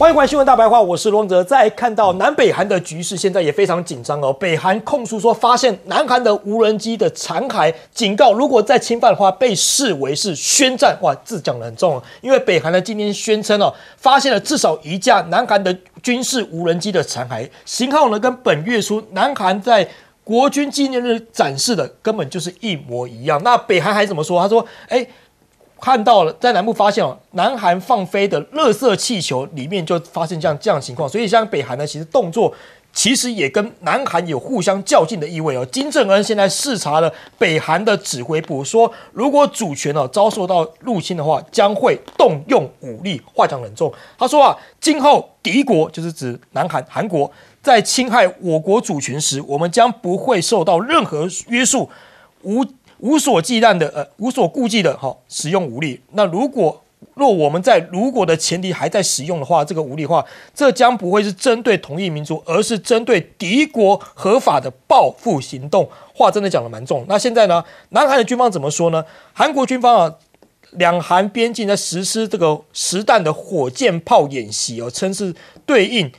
欢迎回来新闻大白话，我是罗哲。在看到南北韩的局势，现在也非常紧张哦。北韩控诉说，发现南韩的无人机的残骸，警告如果再侵犯的话，被视为是宣战。哇，字讲得很重哦。因为北韩呢今天宣称哦，发现了至少一架南韩的军事无人机的残骸，型号呢跟本月初南韩在国军纪念日展示的根本就是一模一样。那北韩还怎么说？他说，看到了，在南部发现南韩放飞的垃圾气球里面就发现这样的情况，所以像北韩呢，其实动作其实也跟南韩有互相较劲的意味哦。金正恩现在视察了北韩的指挥部，说如果主权遭受到入侵的话，将会动用武力。话讲冷重，他说今后敌国就是指南韩韩国在侵害我国主权时，我们将不会受到任何约束，无所忌惮的无所顾忌的使用武力。那若我们在如果的前提还在使用的话，这个武力的话，这将不会是针对同一民族，而是针对敌国合法的报复行动。话真的讲得蛮重。那现在呢，南韩的军方怎么说呢？韩国军方两韩边境在实施这个实弹的火箭炮演习称是对应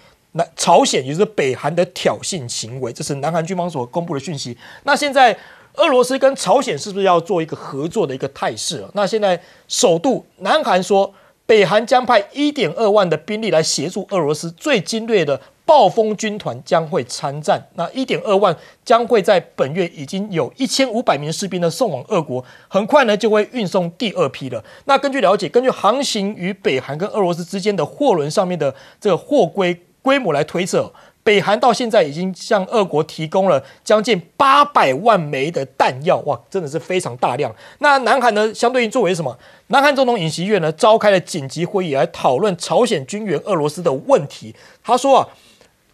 朝鲜，也就是北韩的挑衅行为。这是南韩军方所公布的讯息。那现在俄罗斯跟朝鲜是不是要做一个合作的一个态势那现在首度南韩说，北韩将派1.2万的兵力来协助俄罗斯，最精锐的暴风军团将会参战。那1.2万将会在本月已经有1500名士兵呢送往俄国，很快呢就会运送第2批了。那根据了解，根据航行于北韩跟俄罗斯之间的货轮上面的这个货规模来推测，北韩到现在已经向俄国提供了将近800万枚的弹药，哇，真的是非常大量。那南韩呢，相对应作为什么？南韩总统尹锡悦呢召开了紧急会议来讨论朝鲜军援俄罗斯的问题。他说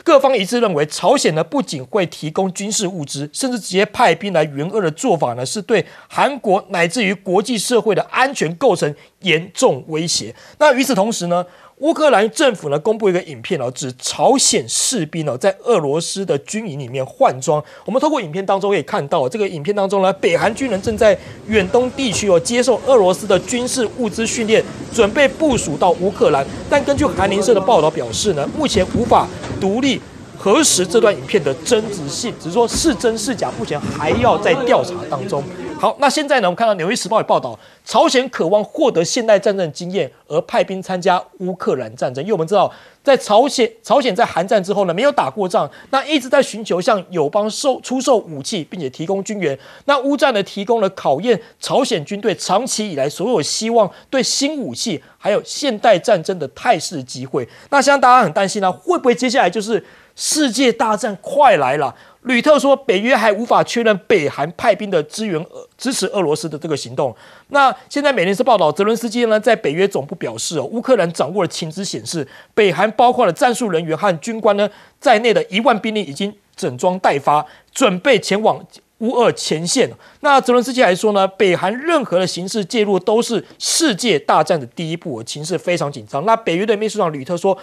各方一致认为，朝鲜呢不仅会提供军事物资，甚至直接派兵来援俄的做法呢，是对韩国乃至于国际社会的安全构成严重威胁。那与此同时呢，乌克兰政府呢公布一个影片指朝鲜士兵在俄罗斯的军营里面换装。我们透过影片当中可以看到，这个影片当中呢，北韩军人正在远东地区接受俄罗斯的军事物资训练，准备部署到乌克兰。但根据韩联社的报道表示呢，目前无法独立核实这段影片的真实性，只是说是真是假，目前还要在调查当中。好，那现在呢，我们看到《纽约时报》也报道，朝鲜渴望获得现代战争经验而派兵参加乌克兰战争。因为我们知道，在朝鲜在韩战之后呢，没有打过仗，那一直在寻求向友邦出售武器，并且提供军援。那乌战呢，提供了考验朝鲜军队长期以来所有希望对新武器还有现代战争的态势机会。那现在大家很担心会不会接下来就是世界大战快来了？吕特说，北约还无法确认北韩派兵的支持俄罗斯的这个行动。那现在美联社报道，泽伦斯基呢在北约总部表示乌克兰掌握的情资显示，北韩包括了战术人员和军官呢在内的1万兵力已经整装待发，准备前往乌俄前线。那泽伦斯基还说呢，北韩任何的形式介入都是世界大战的第一步，情势非常紧张。那北约的秘书长吕特说，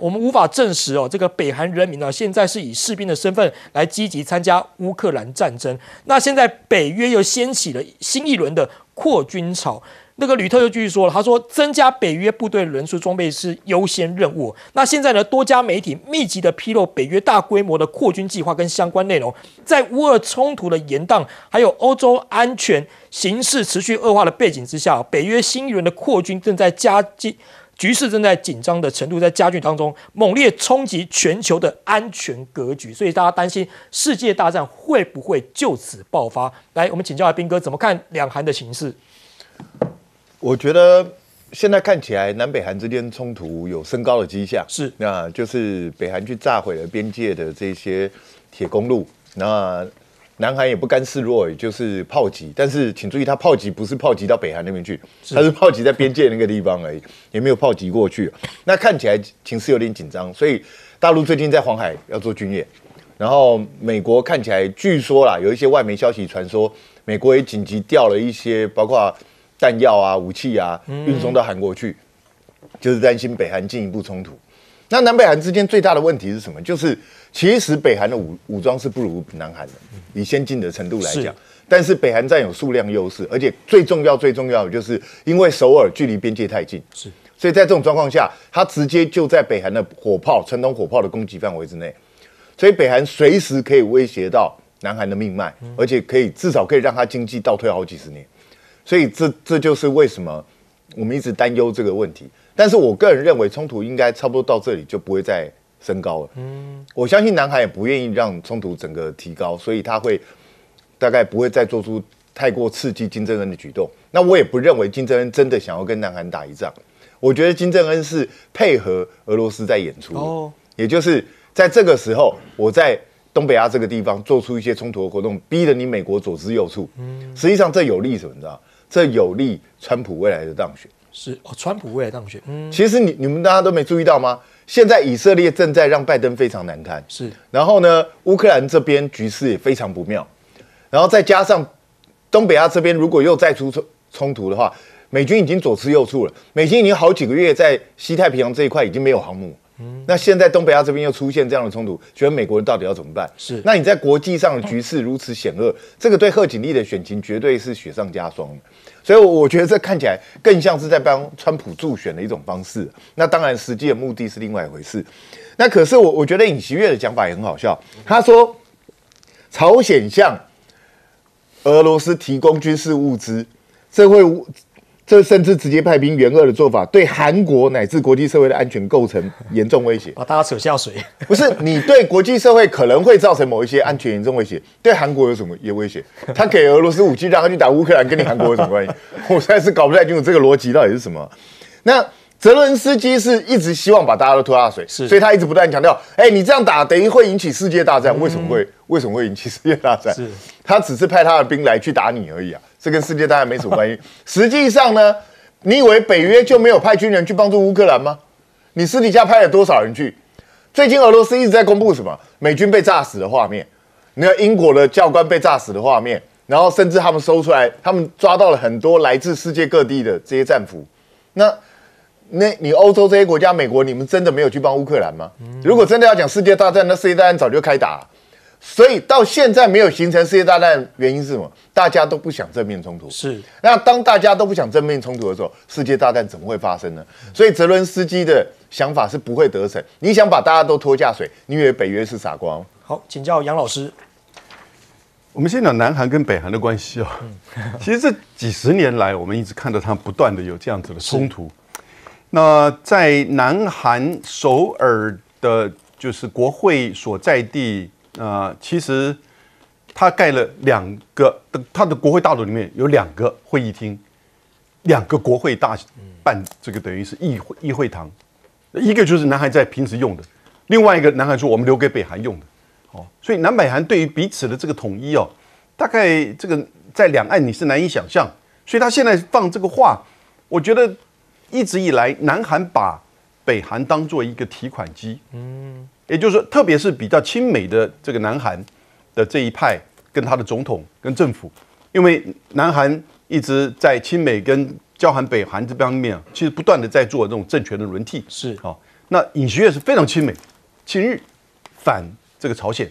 我们无法证实这个北韩人民呢现在是以士兵的身份来积极参加乌克兰战争。那现在北约又掀起了新一轮的扩军潮。那个吕特又继续说了，他说增加北约部队人数装备是优先任务。那现在呢，多家媒体密集的披露北约大规模的扩军计划跟相关内容。在乌俄冲突的延宕，还有欧洲安全形势持续恶化的背景之下，北约新一轮的扩军正在局势正在紧张的程度在加剧当中，猛烈冲击全球的安全格局。所以大家担心世界大战会不会就此爆发？来，我们请教斌哥怎么看两韩的形势？我觉得现在看起来，南北韩之间冲突有升高的迹象。是，那就是北韩去炸毁了边界的这些铁公路，那南韩也不甘示弱，就是炮击。但是请注意，它炮击不是炮击到北韩那边去，它是炮击在边界那个地方而已，也没有炮击过去。那看起来情势有点紧张，所以大陆最近在黄海要做军演，然后美国看起来据说啦，有一些外媒消息传说，美国也紧急调了一些包括弹药啊、武器啊，运送到韩国去，就是担心北韩进一步冲突。那南北韩之间最大的问题是什么？就是其实北韩的武装是不如南韩的，以先进的程度来讲，但是北韩占有数量优势，而且最重要的就是因为首尔距离边界太近，所以在这种状况下，它直接就在北韩的传统火炮的攻击范围之内，所以北韩随时可以威胁到南韩的命脉，而且至少可以让它经济倒退好几十年。所以这就是为什么我们一直担忧这个问题。但是我个人认为，冲突应该差不多到这里就不会再升高了。我相信南韩也不愿意让冲突整个提高，所以他大概不会再做出太过刺激金正恩的举动。那我也不认为金正恩真的想要跟南韩打一仗，我觉得金正恩是配合俄罗斯在演出，也就是在这个时候，我在东北亚这个地方做出一些冲突的活动，逼得你美国左支右绌。实际上这有利什么？你知道？这有利川普未来的当选。是川普未来当选。其实你们大家都没注意到吗？现在以色列正在让拜登非常难堪。是。然后呢，乌克兰这边局势也非常不妙。然后再加上东北亚这边如果又再出冲突的话，美军已经左支右绌了。美军已经好几个月在西太平洋这一块已经没有航母。那现在东北亚这边又出现这样的冲突，觉得美国人到底要怎么办？是。那你在国际上的局势如此险恶，这个对贺锦丽的选情绝对是雪上加霜的。所以我觉得这看起来更像是在帮川普助选的一种方式。那当然，实际的目的是另外一回事。那可是我觉得尹锡悦的讲法也很好笑，他说朝鲜向俄罗斯提供军事物资，这甚至直接派兵援俄的做法，对韩国乃至国际社会的安全构成严重威胁。把大家扯下水。不是你对国际社会可能会造成某一些安全严重威胁，对韩国有什么威胁？他给俄罗斯武器，让他去打乌克兰，跟你韩国有什么关系？我实在是搞不太清楚这个逻辑到底是什么。那泽伦斯基是一直希望把大家都拖下水，所以他一直不断强调：你这样打等于会引起世界大战。为什么会引起世界大战？他只是派他的兵来去打你而已啊。这跟世界大战没什么关系。实际上呢，你以为北约就没有派军人去帮助乌克兰吗？你私底下派了多少人去？最近俄罗斯一直在公布什么美军被炸死的画面，你看英国的教官被炸死的画面，然后甚至他们搜出来，他们抓到了很多来自世界各地的这些战俘。那你欧洲这些国家，美国，你们真的没有去帮乌克兰吗？如果真的要讲世界大战，那世界大战早就开打了。所以到现在没有形成世界大战的原因是什么？大家都不想正面冲突。是。那当大家都不想正面冲突的时候，世界大战怎么会发生呢？所以泽伦斯基的想法是不会得逞。你想把大家都拖下水，你以为北约是傻瓜吗？好，请教杨老师。我们先讲南韩跟北韩的关系啊。其实这几十年来，我们一直看到他们不断的有这样子的冲突。那在南韩首尔的，就是国会所在地。其实他盖了2个，他的国会大楼里面有2个会议厅，2个国会大办，这个等于是议会堂，一个就是南韩在平时用的，另外一个南韩说我们留给北韩用的，所以南北韩对于彼此的这个统一大概这个在两岸你是难以想象，所以他现在放这个话，我觉得一直以来南韩把北韩当做一个提款机，也就是说，特别是比较亲美的这个南韩的这一派，跟他的总统跟政府，因为南韩一直在亲美跟交韩北韩这方面其实不断的在做这种政权的轮替。是那尹锡悦是非常亲美、亲日、反这个朝鲜，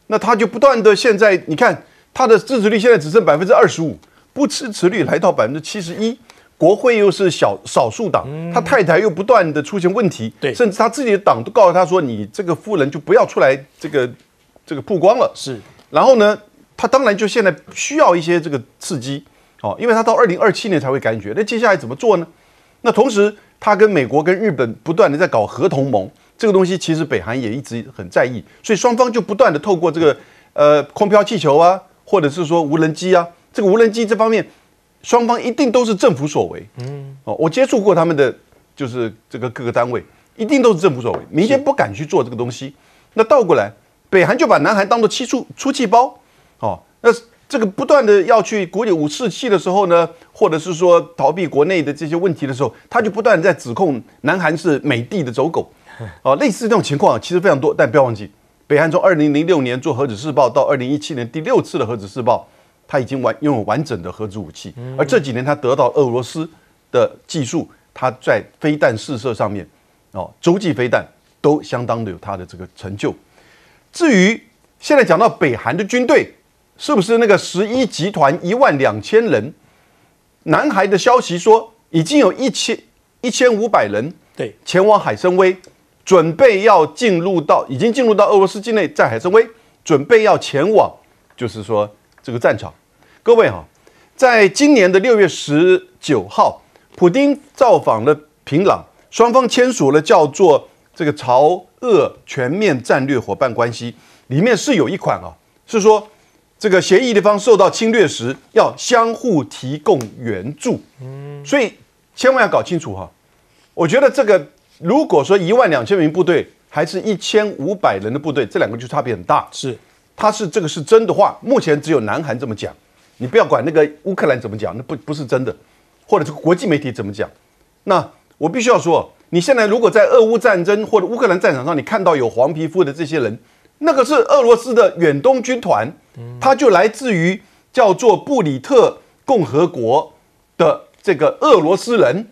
那他就不断的现在你看他的支持率现在只剩25%，不支持率来到71%。国会又是少数党，他太太又不断的出现问题，甚至他自己的党都告诉他说：“你这个夫人就不要出来这个曝光了。”是，然后呢，他当然就现在需要一些这个刺激，因为他到2027年才会感觉。那接下来怎么做呢？那同时，他跟美国跟日本不断的在搞核同盟，这个东西其实北韩也一直很在意，所以双方就不断的透过这个空飘气球啊，或者是说无人机啊，这个无人机这方面。双方一定都是政府所为，我接触过他们的，就是这个各个单位，一定都是政府所为，民间不敢去做这个东西。那倒过来，北韩就把南韩当作出气包，那这个不断的要去国有武士气的时候呢，或者是说逃避国内的这些问题的时候，他就不断在指控南韩是美帝的走狗，类似这种情况其实非常多。但不要忘记，北韩从2006年做核子试爆到2017年第6次的核子试爆。他已经拥有完整的核子武器，而这几年他得到俄罗斯的技术，他在飞弹试射上面，洲际飞弹都相当的有他的这个成就。至于现在讲到北韩的军队，是不是那个11集团12000人？南韩的消息说已经有1500人，对，前往海参崴，准备要已经进入到俄罗斯境内，在海参崴准备要前往，就是说这个战场。各位哈，在今年的6月19号，普丁造访了平壤，双方签署了叫做这个朝俄全面战略伙伴关系，里面是有一款是说这个协议地方受到侵略时要相互提供援助。所以千万要搞清楚哈。我觉得这个如果说12000名部队还是1500人的部队，这两个就差别很大。是，这个是真的话，目前只有南韩这么讲，你不要管那个乌克兰怎么讲，那不是真的，或者是国际媒体怎么讲。那我必须要说，你现在如果在俄乌战争或者乌克兰战场上，你看到有黄皮肤的这些人，那个是俄罗斯的远东军团，它就来自于叫做布里特共和国的这个俄罗斯人。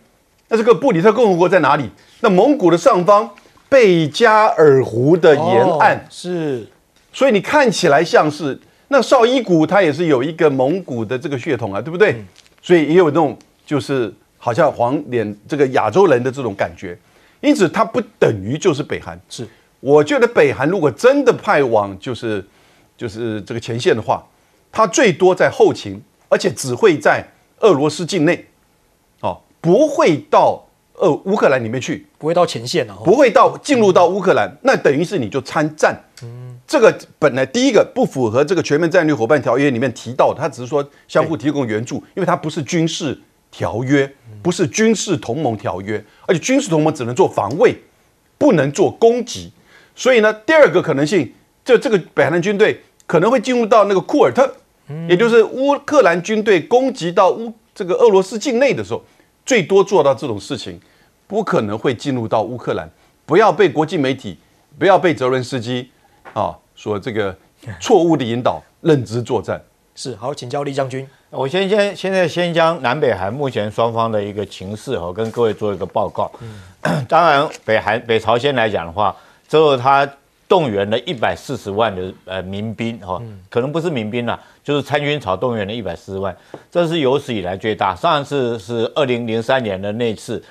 那这个布里特共和国在哪里？那蒙古的上方，贝加尔湖的沿岸。是，所以你看起来像是那绍伊古，它也是有一个蒙古的这个血统啊，对不对？所以也有那种就是好像黄脸这个亚洲人的这种感觉。因此，它不等于就是北韩。是，我觉得北韩如果真的派往就是这个前线的话，它最多在后勤，而且只会在俄罗斯境内，不会到乌克兰里面去，不会到前线啊，不会进入到乌克兰，那等于是你就参战。这个本来第一个不符合这个全面战略伙伴条约里面提到的，它只是说相互提供援助，因为它不是军事条约，不是军事同盟条约，而且军事同盟只能做防卫，不能做攻击。所以呢，第二个可能性，这个北韩的军队可能会进入到那个库尔特，也就是乌克兰军队攻击到这个俄罗斯境内的时候，最多做到这种事情，不可能会进入到乌克兰。不要被国际媒体，不要被泽伦斯基说这个错误的引导认知作战。是，好，请教厉将军。我现在先将南北韩目前双方的一个情势跟各位做一个报告。当然，北朝鲜来讲的话，之后他动员了140万的民兵可能不是民兵啦，就是参军草动员了140万，这是有史以来最大。上一次是2003年的那次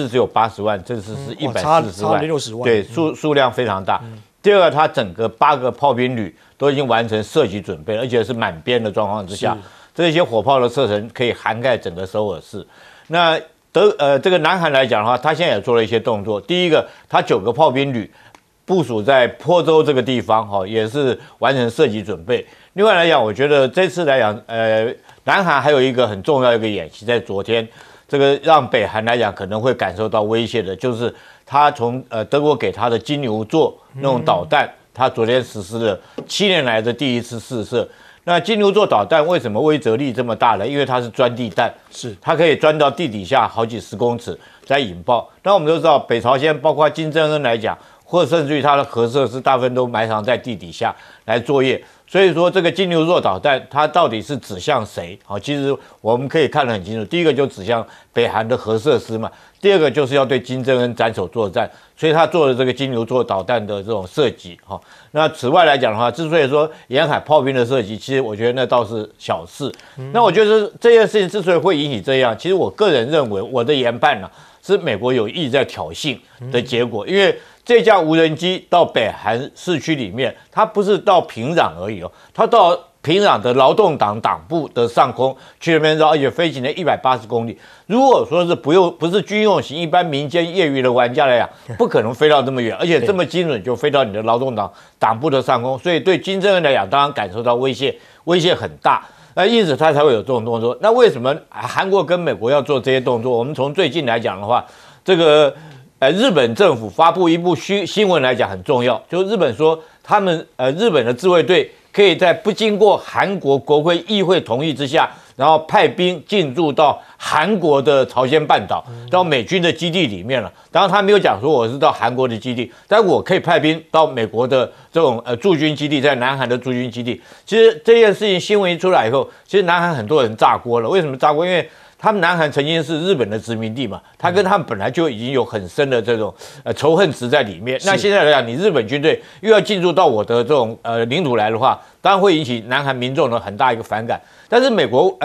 只有80万，这次是140万，差60万，对，数量非常大。第二个，它整个8个炮兵旅都已经完成射击准备，而且是满编的状况之下，这些火炮的射程可以涵盖整个首尔市。那这个南韩来讲的话，他现在也做了一些动作。第一个，他9个炮兵旅部署在坡州这个地方，也是完成射击准备。另外来讲，我觉得这次来讲，南韩还有一个很重要的一个演习，在昨天，这个让北韩来讲可能会感受到威胁的，就是他从德国给他的金牛座那种导弹，他昨天实施了7年来的第一次试射。那金牛座导弹为什么威慑力这么大呢？因为它是钻地弹，它可以钻到地底下好几10公尺再引爆。那我们都知道，北朝鲜包括金正恩来讲，或者甚至于它的核设施大部分都埋藏在地底下来作业。所以说，这个金牛座导弹它到底是指向谁？其实我们可以看得很清楚。第一个就指向北韩的核设施嘛，第二个就是要对金正恩斩首作战，所以他做了这个金牛座导弹的这种射击。那此外来讲的话，之所以说沿海炮兵的射击，其实我觉得那倒是小事。那我觉得这件事情之所以会引起这样，其实我个人认为，我的研判呢，是美国有意在挑衅的结果，因为这架无人机到北韩市区里面，它不是到平壤而已它到平壤的劳动党党部的上空去那边绕，而且飞行了180公里。如果说是不是军用型，一般民间业余的玩家来讲，不可能飞到这么远，而且这么精准就飞到你的劳动党党部的上空，所以对金正恩来讲，当然感受到威胁很大。因此他才会有这种动作。那为什么韩国跟美国要做这些动作？我们从最近来讲的话，这个日本政府发布一部新闻来讲很重要，就是日本说他们日本的自卫队可以在不经过韩国国会议会同意之下，然后派兵进驻到韩国的朝鲜半岛，到美军的基地里面了。当然他没有讲说我是到韩国的基地，但我可以派兵到美国的这种驻军基地，在南韩的驻军基地。其实这件事情新闻一出来以后，其实南韩很多人炸锅了。为什么炸锅？因为他们南韩曾经是日本的殖民地嘛，他跟他们本来就已经有很深的这种仇恨值在里面。那现在来讲，你日本军队又要进入到我的这种领土来的话，当然会引起南韩民众的很大一个反感。但是美国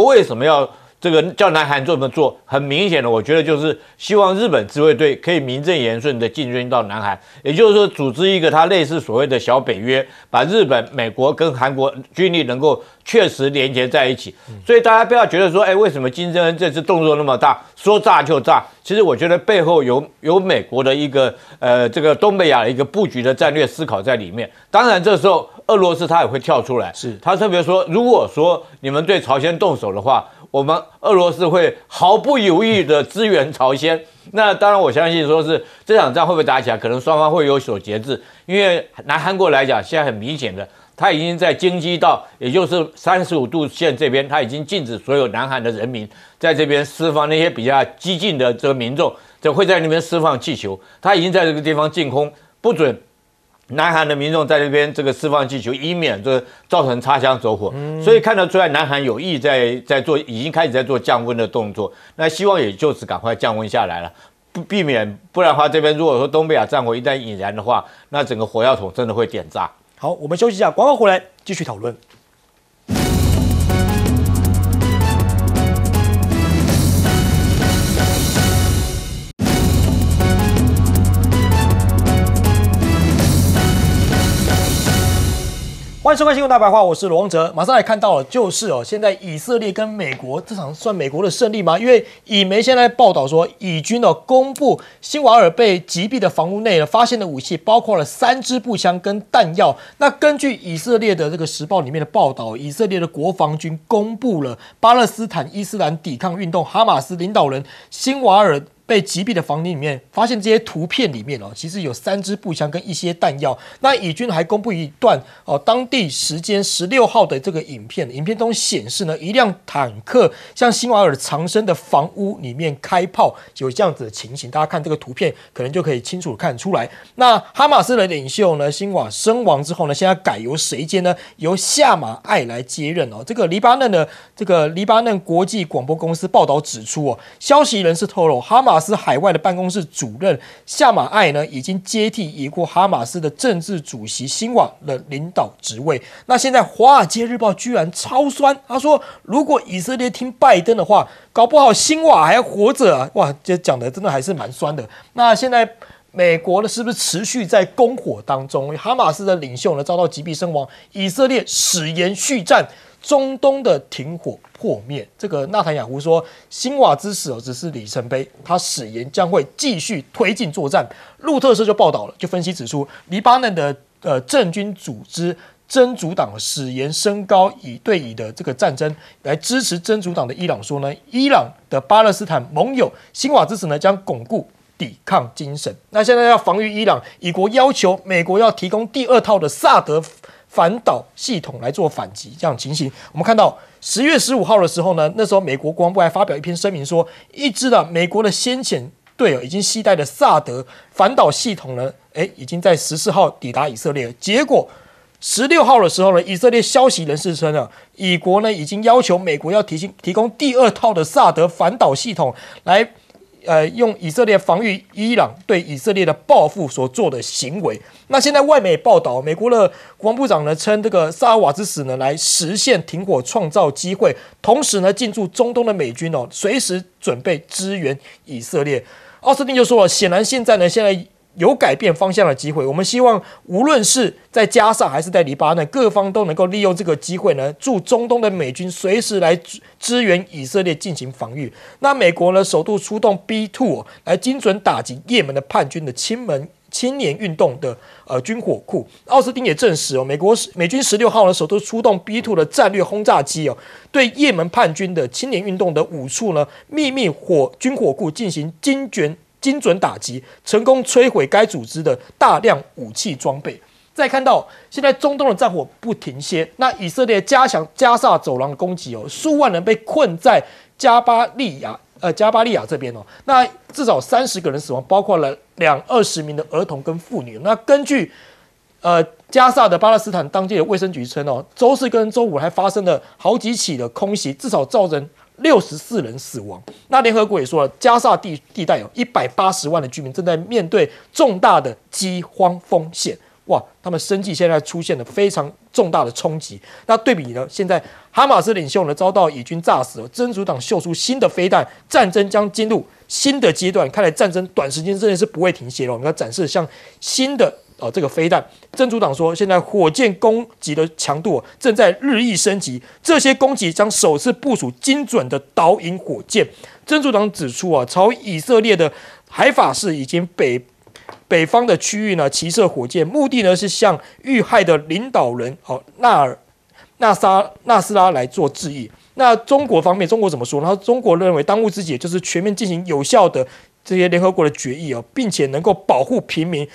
为什么要这个叫南韩这么做，很明显的，我觉得就是希望日本自卫队可以名正言顺的进军到南韩，也就是说组织一个它类似所谓的小北约，把日本、美国跟韩国军力能够确实连接在一起。所以大家不要觉得说，为什么金正恩这次动作那么大，说炸就炸？其实我觉得背后有美国的一个这个东北亚的一个布局的战略思考在里面。当然这时候俄罗斯他也会跳出来，是他特别说，如果说你们对朝鲜动手的话，我们俄罗斯会毫不犹豫的支援朝鲜。那当然，我相信说是这场仗会不会打起来，可能双方会有所节制。因为南韩国来讲，现在很明显的，他已经在京畿道，也就是35度线这边，他已经禁止所有南韩的人民在这边释放那些比较激进的这个民众，就会在那边释放气球。他已经在这个地方禁空，不准南韩的民众在这边这个释放气球，以免这造成擦枪走火。所以看得出来，南韩有意在做，已经开始在做降温的动作。那希望也就此赶快降温下来了，避免不然的话，这边如果说东北亚战火一旦引燃的话，那整个火药桶真的会点炸。好，我们休息一下，广告回来继续讨论。欢迎收看《新闻大白话》，我是罗王哲。马上来看到了，就是现在以色列跟美国这场算美国的胜利吗？因为以媒现在报道说，以军公布辛瓦尔被击毙的房屋内发现的武器包括了3支步枪跟弹药。那根据以色列的这个时报里面的报道，以色列的国防军公布了巴勒斯坦伊斯兰抵抗运动哈马斯领导人辛瓦尔被击毙的房间里面，发现这些图片里面其实有3支步枪跟一些弹药。那以军还公布一段当地时间16号的这个影片，影片中显示呢，一辆坦克向辛瓦尔藏身的房屋里面开炮，有这样子的情形。大家看这个图片，可能就可以清楚看出来。那哈马斯的领袖呢，辛瓦身亡之后呢，现在改由谁接呢？由夏马艾来接任这个黎巴嫩国际广播公司报道指出消息人士透露，哈马斯海外的办公室主任夏马艾呢，已经接替已故哈马斯的政治主席辛瓦的领导职位。那现在《华尔街日报》居然超酸，他说如果以色列听拜登的话，搞不好辛瓦还活着啊！哇，这讲的真的还是蛮酸的。那现在美国呢，是不是持续在攻火当中？哈马斯的领袖呢遭到击毙身亡，以色列矢延续战。中东的停火破灭，这个纳坦雅胡说，辛瓦之死只是里程碑，他誓言将会继续推进作战。路透社就报道了，就分析指出，黎巴嫩的政军组织真主党誓言升高对以的这个战争，来支持真主党的伊朗说呢，伊朗的巴勒斯坦盟友辛瓦之死呢将巩固抵抗精神。那现在要防御伊朗，以国要求美国要提供第2套的萨德反导系统来做反击，这样情形，我们看到10月15号的时候呢，那时候美国国防部还发表一篇声明说，一支美国的先遣队已经携带的萨德反导系统呢，已经在14号抵达以色列。结果16号的时候呢，以色列消息人士称以国呢已经要求美国要提供第2套的萨德反导系统来。用以色列防御伊朗对以色列的报复所做的行为。那现在外媒报道，美国的国防部长呢称这个萨尔瓦之死呢来实现停火，创造机会，同时呢进驻中东的美军随时准备支援以色列。奥斯汀就说了，显然现在有改变方向的机会。我们希望无论是在加萨还是在黎巴嫩，各方都能够利用这个机会呢，驻中东的美军随时来支援以色列进行防御。那美国呢，首度出动 B2 来精准打击也门的叛军的青年运动的军火库。奥斯汀也证实美军16号呢首度出动 B2 的战略轰炸机对也门叛军的青年运动的5处呢秘密军火库进行精准打击，成功摧毁该组织的大量武器装备。再看到现在中东的战火不停歇，那以色列加强加萨走廊的攻击数万人被困在加巴利亚这边那至少30个人死亡，包括了20名的儿童跟妇女。那根据加萨的巴勒斯坦当地的卫生局称周4跟周5还发生了好几起的空袭，至少造成64人死亡。那联合国也说了，加萨地带有180万的居民正在面对重大的饥荒风险。哇，他们生计现在出现了非常重大的冲击。那对比呢，现在哈马斯领袖呢遭到以军炸死了，真主党秀出新的飞弹，战争将进入新的阶段。看来战争短时间之内是不会停歇了。我们要展示像新的这个飞弹，真主党说，现在火箭攻击的强度正在日益升级，这些攻击将首次部署精准的导引火箭。真主党指出朝以色列的海法市以及北方的区域呢，齐射火箭，目的呢是向遇害的领导人纳斯拉来做致意。那中国方面，中国怎么说呢？中国认为当务之急就是全面进行有效的这些联合国的决议并且能够保护平民，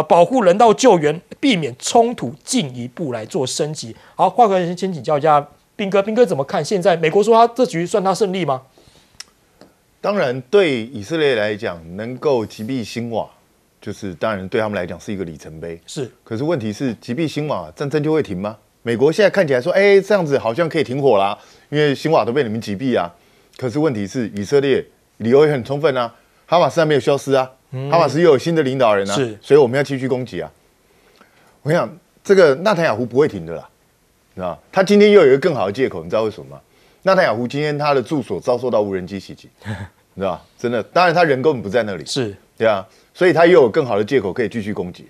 保护人道救援，避免冲突进一步来做升级。好，话哥先请教一下彬哥，彬哥怎么看？现在美国说他这局算他胜利吗？当然，对以色列来讲，能够击毙辛瓦，就是当然对他们来讲是一个里程碑。是，可是问题是，击毙辛瓦，战争就会停吗？美国现在看起来说，这样子好像可以停火啦，因为辛瓦都被你们击毙啊。可是问题是，以色列理由也很充分啊，哈马斯还没有消失啊，哈马斯又有新的领导人啊，所以我们要继续攻击啊。我跟你讲，这个纳坦雅胡不会停的啦，你知道？他今天又有一个更好的借口，你知道为什么吗？纳坦雅胡今天他的住所遭受到无人机袭击，你知道？真的，当然他人根本不在那里，是，对啊，所以他又有更好的借口可以继续攻击。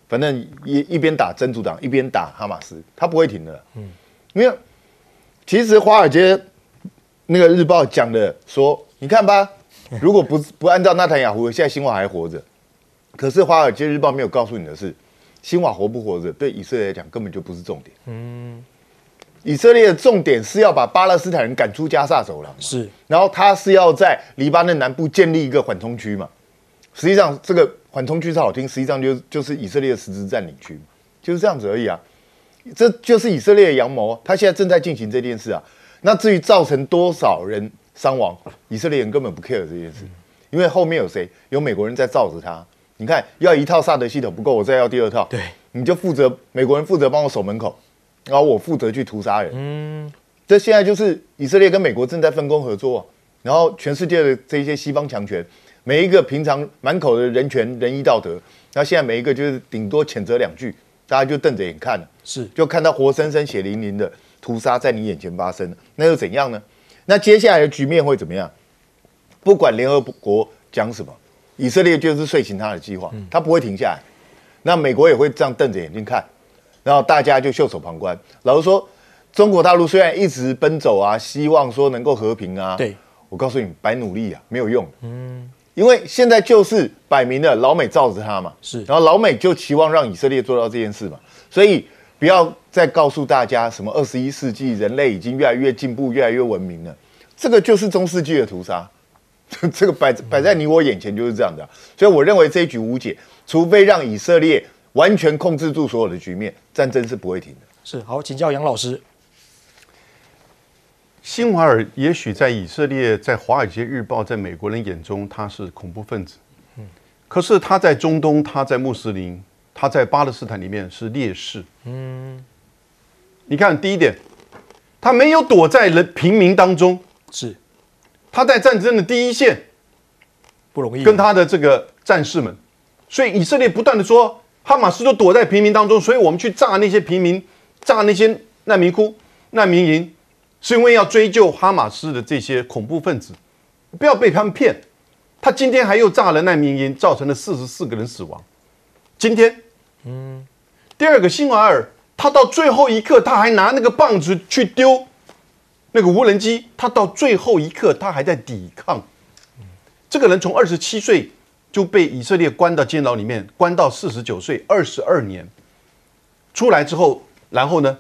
反正一边打真主党，一边打哈马斯，他不会停的。因为其实华尔街那个日报讲的说，你看吧，如果不按照纳坦雅胡，现在辛瓦还活着。可是华尔街日报没有告诉你的是，辛瓦活不活着，对以色列来讲根本就不是重点。以色列的重点是要把巴勒斯坦人赶出加萨走廊，是，然后他是要在黎巴嫩南部建立一个缓冲区嘛。实际上，这个缓冲区是好听，实际上就是以色列的实质占领区，就是这样子而已啊。这就是以色列的阳谋，他现在正在进行这件事啊。那至于造成多少人伤亡，以色列人根本不 care 这件事，因为后面有谁？有美国人在罩着他。你看，要一套萨德系统不够，我再要第二套。对，你就美国人负责帮我守门口，然后我负责去屠杀人。这现在就是以色列跟美国正在分工合作，然后全世界的这些西方强权。每一个平常满口的人权、仁义道德，那现在每一个就是顶多谴责2句，大家就瞪着眼看了，是就看到活生生、血淋淋的屠杀在你眼前发生，那又怎样呢？那接下来的局面会怎么样？不管联合国讲什么，以色列就是遂行他的计划，他不会停下来。那美国也会这样瞪着眼睛看，然后大家就袖手旁观。老实说，中国大陆虽然一直奔走啊，希望说能够和平啊，对，我告诉你，白努力啊，没有用。因为现在就是摆明了老美罩着他嘛，是，然后老美就期望让以色列做到这件事嘛，所以不要再告诉大家什么21世纪人类已经越来越进步、越来越文明了，这个就是中世纪的屠杀，这个摆在你我眼前就是这样的，所以我认为这一局无解，除非让以色列完全控制住所有的局面，战争是不会停的。是，好，请教杨老师。辛瓦尔也许在以色列、在《华尔街日报》在美国人眼中他是恐怖分子，可是他在中东、他在穆斯林、他在巴勒斯坦里面是烈士。你看第一点，他没有躲在平民当中，是他在战争的第一线，不容易，跟他的这个战士们，所以以色列不断的说，哈马斯都躲在平民当中，所以我们去炸那些平民，炸那些难民窟、难民营。是因为要追究哈马斯的这些恐怖分子，不要被他们骗。他今天还又炸了难民营，造成了44个人死亡。今天，第二个辛瓦尔，他到最后一刻，他还拿那个棒子去丢那个无人机，他到最后一刻，他还在抵抗。这个人从27岁就被以色列关到监牢里面，关到49岁，22年。出来之后，然后呢，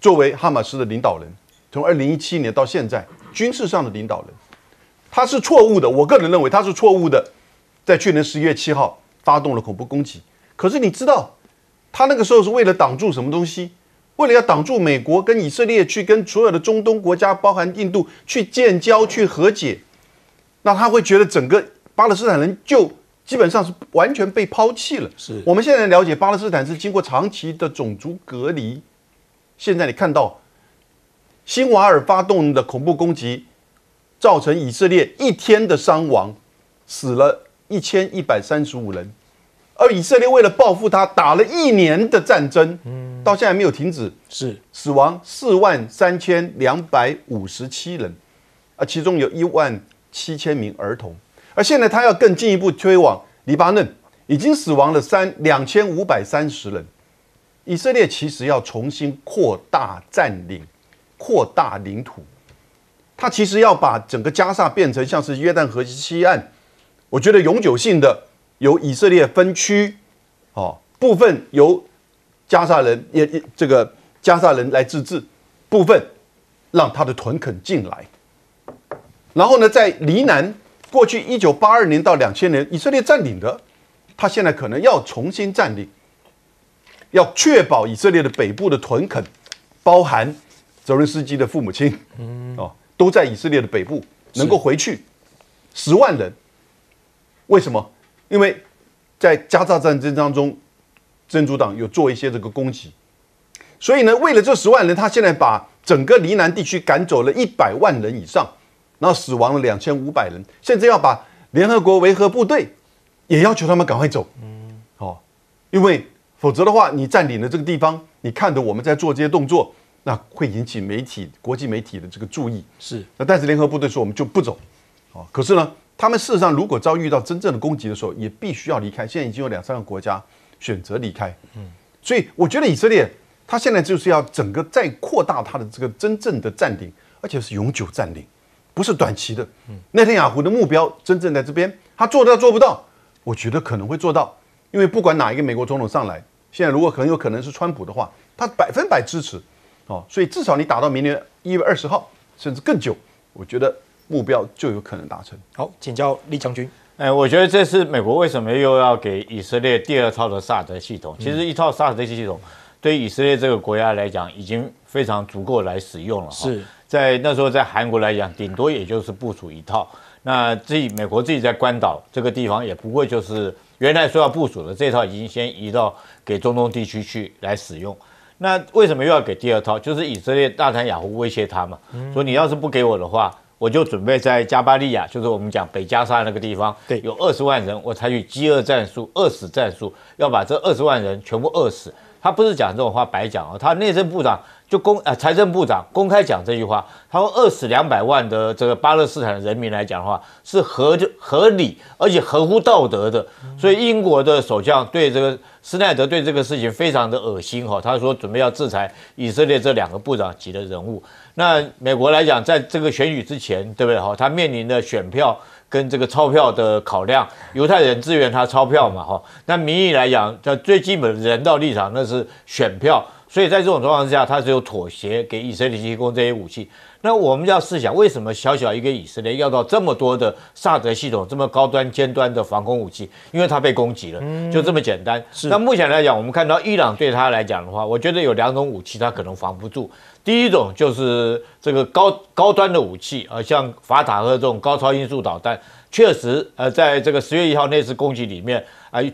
作为哈马斯的领导人。从2017年到现在，军事上的领导人，他是错误的。我个人认为他是错误的，在去年11月7号发动了恐怖攻击。可是你知道，他那个时候是为了挡住什么东西？为了要挡住美国跟以色列去跟所有的中东国家，包含印度去建交、去和解。那他会觉得整个巴勒斯坦人就基本上是完全被抛弃了。是我们现在了解，巴勒斯坦是经过长期的种族隔离。现在你看到。辛瓦尔发动的恐怖攻击，造成以色列1天的伤亡，死了1135人而以色列为了报复他，打了1年的战争，到现在没有停止，是死亡43257人，其中有17000名儿童。而现在他要更进一步推往黎巴嫩，已经死亡了2530人。以色列其实要重新扩大占领、扩大领土，他其实要把整个加萨变成像是约旦河西岸，我觉得永久性的由以色列分区，部分由加萨人加萨人来自治，部分让他的屯垦进来，然后呢，在黎南。过去1982年到2000年，以色列占领的，他现在可能要重新占领，要确保以色列的北部的屯垦，包含泽伦斯基的父母亲，都在以色列的北部能够回去10万人。为什么？因为在加沙战争当中，真主党有做一些这个攻击，所以呢，为了这10万人，他现在把整个黎南地区赶走了100万人以上。然后死亡了2500人，甚至要把联合国维和部队也要求他们赶快走，因为否则的话，你占领了这个地方，你看着我们在做这些动作，那会引起国际媒体的这个注意。是，但是联合部队说我们就不走，可是呢，他们事实上如果遭遇到真正的攻击的时候，也必须要离开。现在已经有2-3个国家选择离开，所以我觉得以色列他现在就是要整个再扩大他的这个真正的占领，而且是永久占领。不是短期的，内塔尼亚胡的目标真正在这边，他做得到做不到？我觉得可能会做到，因为不管哪一个美国总统上来，现在如果很有可能是川普的话，他100%支持，所以至少你打到明年1月20号，甚至更久，我觉得目标就有可能达成。好，请教李将军。我觉得这是美国为什么又要给以色列第2套的萨德系统？其实一套萨德系统对以色列这个国家来讲，已经非常足够来使用了。是。在那时候，在韩国来讲，顶多也就是部署1套。那美国自己在关岛这个地方，也不会就是原来说要部署的这套，已经先移到给中东地区去来使用。那为什么又要给第2套？就是以色列纳坦雅胡威胁他嘛，说你要是不给我的话，我就准备在加巴利亚，就是我们讲北加沙那个地方，对，有20万人，我采取饥饿战术、饿死战术，要把这20万人全部饿死。他不是讲这种话白讲哦，他内政部长就财政部长公开讲这句话，他说饿死200万的这个巴勒斯坦的人民来讲的话是合理而且合乎道德的，所以英国的首相对这个施耐德对这个事情非常的恶心哈，他说准备要制裁以色列这2个部长级的人物。那美国来讲，在这个选举之前，对不对哈？他面临的选票跟这个钞票的考量，犹太人支援他钞票嘛哈，那民意来讲，在最基本的人道立场那是选票，所以在这种状况之下，他只有妥协给以色列提供这些武器。那我们要试想，为什么小小一个以色列要到这么多的萨德系统，这么高端尖端的防空武器？因为它被攻击了，就这么简单。那目前来讲，我们看到伊朗对他来讲的话，我觉得有2种武器它可能防不住。第一种就是这个高端的武器，像法塔赫这种高超音速导弹，确实在这个10月1号那次攻击里面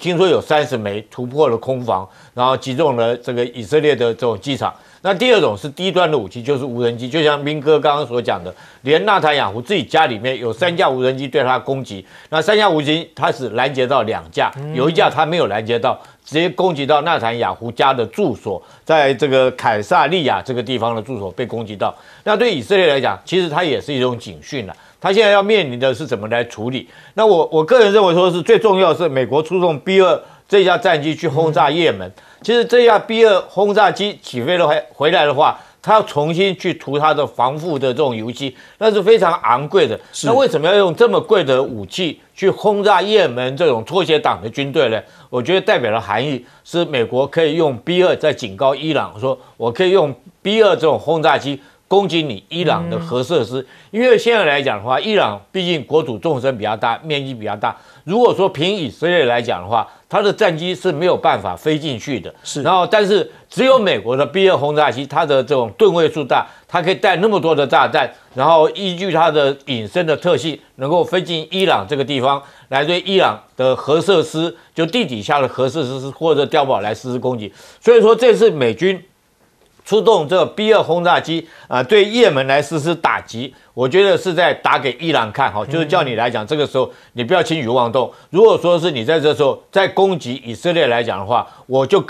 听说有30枚突破了空防，然后击中了这个以色列的这种机场。那第2种是低端的武器，就是无人机，就像斌哥刚刚所讲的，连纳坦雅胡自己家里面有3架无人机对他攻击，那3架无人机他只拦截到2架，有1架他没有拦截到，直接攻击到纳坦雅胡家的住所，在这个凯撒利亚这个地方的住所被攻击到。那对以色列来讲，其实它也是一种警讯了。他现在要面临的是怎么来处理？那我个人认为说是最重要的是美国出动 B2这架战机去轰炸也门。其实这架 B2轰炸机起飞了回来的话，它要重新去涂它的防护的这种油漆，那是非常昂贵的。那为什么要用这么贵的武器去轰炸也门这种拖鞋党的军队呢？我觉得代表的含义是美国可以用 B2在警告伊朗说，我可以用 B2这种轰炸机攻击你伊朗的核设施，因为现在来讲的话，伊朗毕竟国土纵深比较大，面积比较大。如果说凭以色列来讲的话，它的战机是没有办法飞进去的。然后但是只有美国的 B2轰炸机，它的这种吨位数大，它可以带那么多的炸弹，然后依据它的隐身的特性，能够飞进伊朗这个地方，来对伊朗的核设施，就地底下的核设施或者碉堡来实施攻击。所以说这次美军出动这个 B2轰炸机对也门来实施打击，我觉得是在打给伊朗看，就是叫你来讲，这个时候你不要轻举妄动。如果说是你在这时候在攻击以色列来讲的话，我就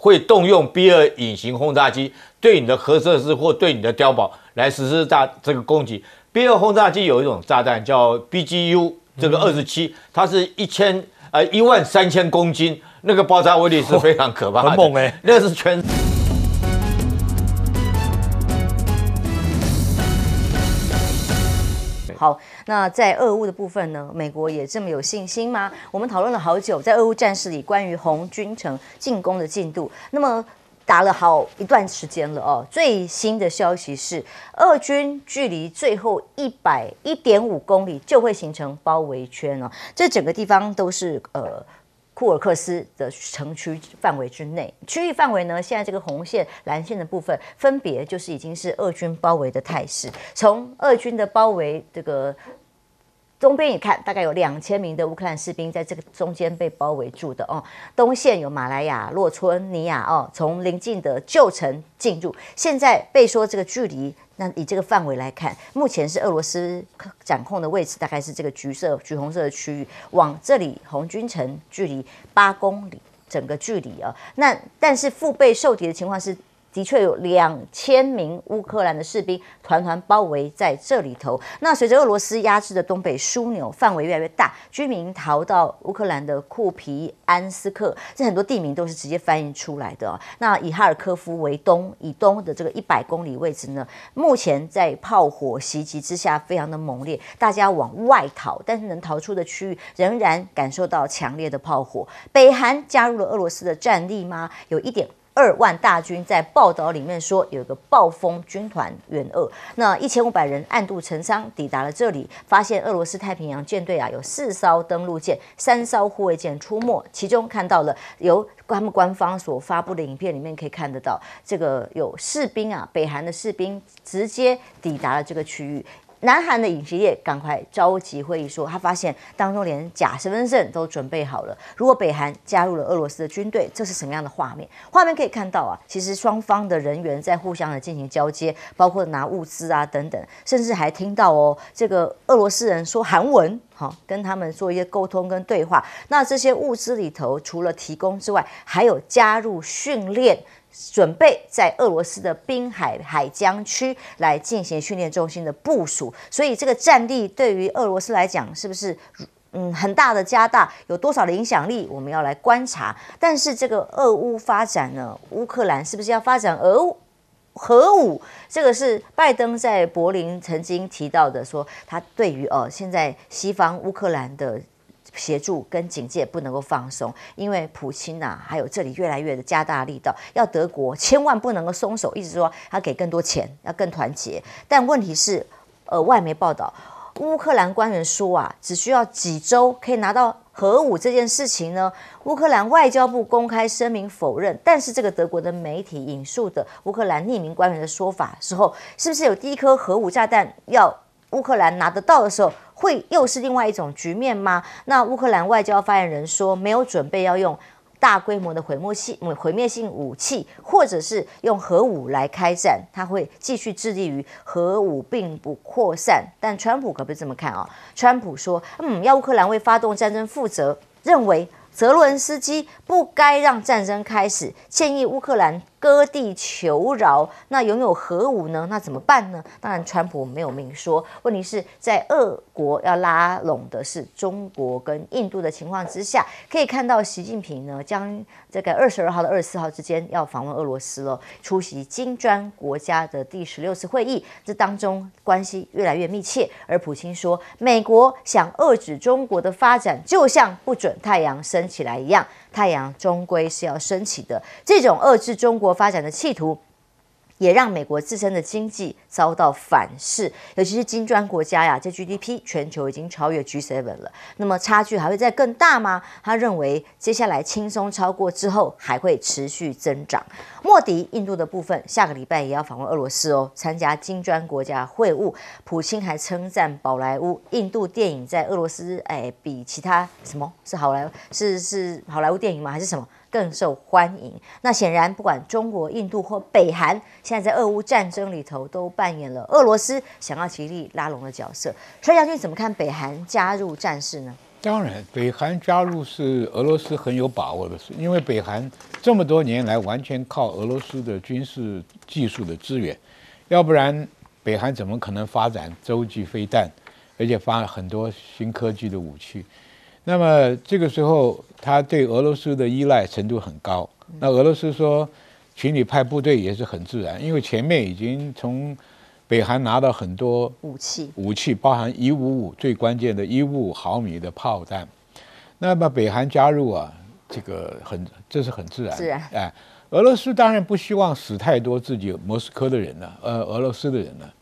会动用 B2隐形轰炸机对你的核设施或对你的碉堡来实施这个攻击。B2轰炸机有一种炸弹叫 BGU 这个27，它是13000公斤，那个爆炸威力是非常可怕的，很猛欸，那是全。好，那在俄乌的部分呢，美国也这么有信心吗？我们讨论了好久，在俄乌战事里关于红军城进攻的进度，那么打了好一段时间了哦。最新的消息是，俄军距离最后1.5公里就会形成包围圈哦，这整个地方都是库尔克斯的城区范围之内，区域范围呢，现在这个红线、蓝线的部分，分别就是已经是俄军包围的态势。从俄军的包围这个东边也看，大概有2000名的乌克兰士兵在这个中间被包围住的哦。东线有马来亚、洛村、尼亚哦，从邻近的旧城进入。现在被说这个距离，那以这个范围来看，目前是俄罗斯掌控的位置，大概是这个橘红色的区域，往这里红军城距离8公里，整个距离啊。那但是腹背受敌的情况是，的确有2000名乌克兰的士兵团团包围在这里头。那随着俄罗斯压制的东北枢纽范围越来越大，居民逃到乌克兰的库皮安斯克，这很多地名都是直接翻译出来的哦。那以哈尔科夫为以东的这个100公里位置呢，目前在炮火袭击之下非常的猛烈，大家往外逃，但是能逃出的区域仍然感受到强烈的炮火。北韩加入了俄罗斯的战力吗？有1.2万大军，在报道里面说有一个暴风军团援俄，那1500人暗度陈仓抵达了这里，发现俄罗斯太平洋舰队有4艘登陆舰、3艘护卫舰出没，其中看到了由他们官方所发布的影片里面可以看得到，这个有士兵北韩的士兵直接抵达了这个区域。南韩的影协业赶快召集会议说，他发现当中连假身份证都准备好了。如果北韩加入了俄罗斯的军队，这是什么样的画面？画面可以看到其实双方的人员在互相的进行交接，包括拿物资等等，甚至还听到这个俄罗斯人说韩文，跟他们做一些沟通跟对话。那这些物资里头，除了提供之外，还有加入训练。准备在俄罗斯的滨海海疆区来进行训练中心的部署，所以这个战力对于俄罗斯来讲是不是很大的加大，有多少的影响力，我们要来观察。但是这个俄乌发展呢，乌克兰是不是要发展核武？这个是拜登在柏林曾经提到的，说他对于现在西方乌克兰的协助跟警戒不能够放松，因为普京还有这里越来越的加大力道，要德国千万不能够松手，一直说要给更多钱，要更团结。但问题是，外媒报道，乌克兰官员说只需要几周可以拿到核武这件事情呢，乌克兰外交部公开声明否认。但是这个德国的媒体引述的乌克兰匿名官员的说法时候，是不是有第一颗核武炸弹要乌克兰拿得到的时候，会又是另外一种局面吗？那乌克兰外交发言人说，没有准备要用大规模的毁灭性武器，或者是用核武来开战，他会继续致力于核武并不扩散。但川普可不是这么看川普说，要乌克兰为发动战争负责，认为泽伦斯基不该让战争开始，建议乌克兰割地求饶。那拥有核武呢？那怎么办呢？当然，川普没有明说。问题是在俄国要拉拢的是中国跟印度的情况之下，可以看到习近平呢将这个22号到24号之间要访问俄罗斯了，出席金砖国家的第16次会议。这当中关系越来越密切。而普京说，美国想遏制中国的发展，就像不准太阳升起来一样，太阳终归是要升起的。这种遏制中国发展的企图，也让美国自身的经济遭到反噬，尤其是金砖国家这 GDP 全球已经超越 G7 了。那么差距还会再更大吗？他认为接下来轻松超过之后，还会持续增长。莫迪印度的部分，下个礼拜也要访问俄罗斯参加金砖国家会晤。普京还称赞宝莱坞印度电影在俄罗斯比其他什么是好莱坞是好莱坞电影吗？还是什么？更受欢迎。那显然，不管中国、印度或北韩，现在在俄乌战争里头都扮演了俄罗斯想要极力拉拢的角色。川将军怎么看北韩加入战事呢？当然，北韩加入是俄罗斯很有把握的事，因为北韩这么多年来完全靠俄罗斯的军事技术的支援，要不然北韩怎么可能发展洲际飞弹，而且发很多新科技的武器？那么这个时候，他对俄罗斯的依赖程度很高。那俄罗斯说，请你派部队也是很自然，因为前面已经从北韩拿到很多武器，包含155最关键的155毫米的炮弹。那么北韩加入啊，这是很自然。哎，俄罗斯当然不希望死太多自己莫斯科的人了，俄罗斯的人了，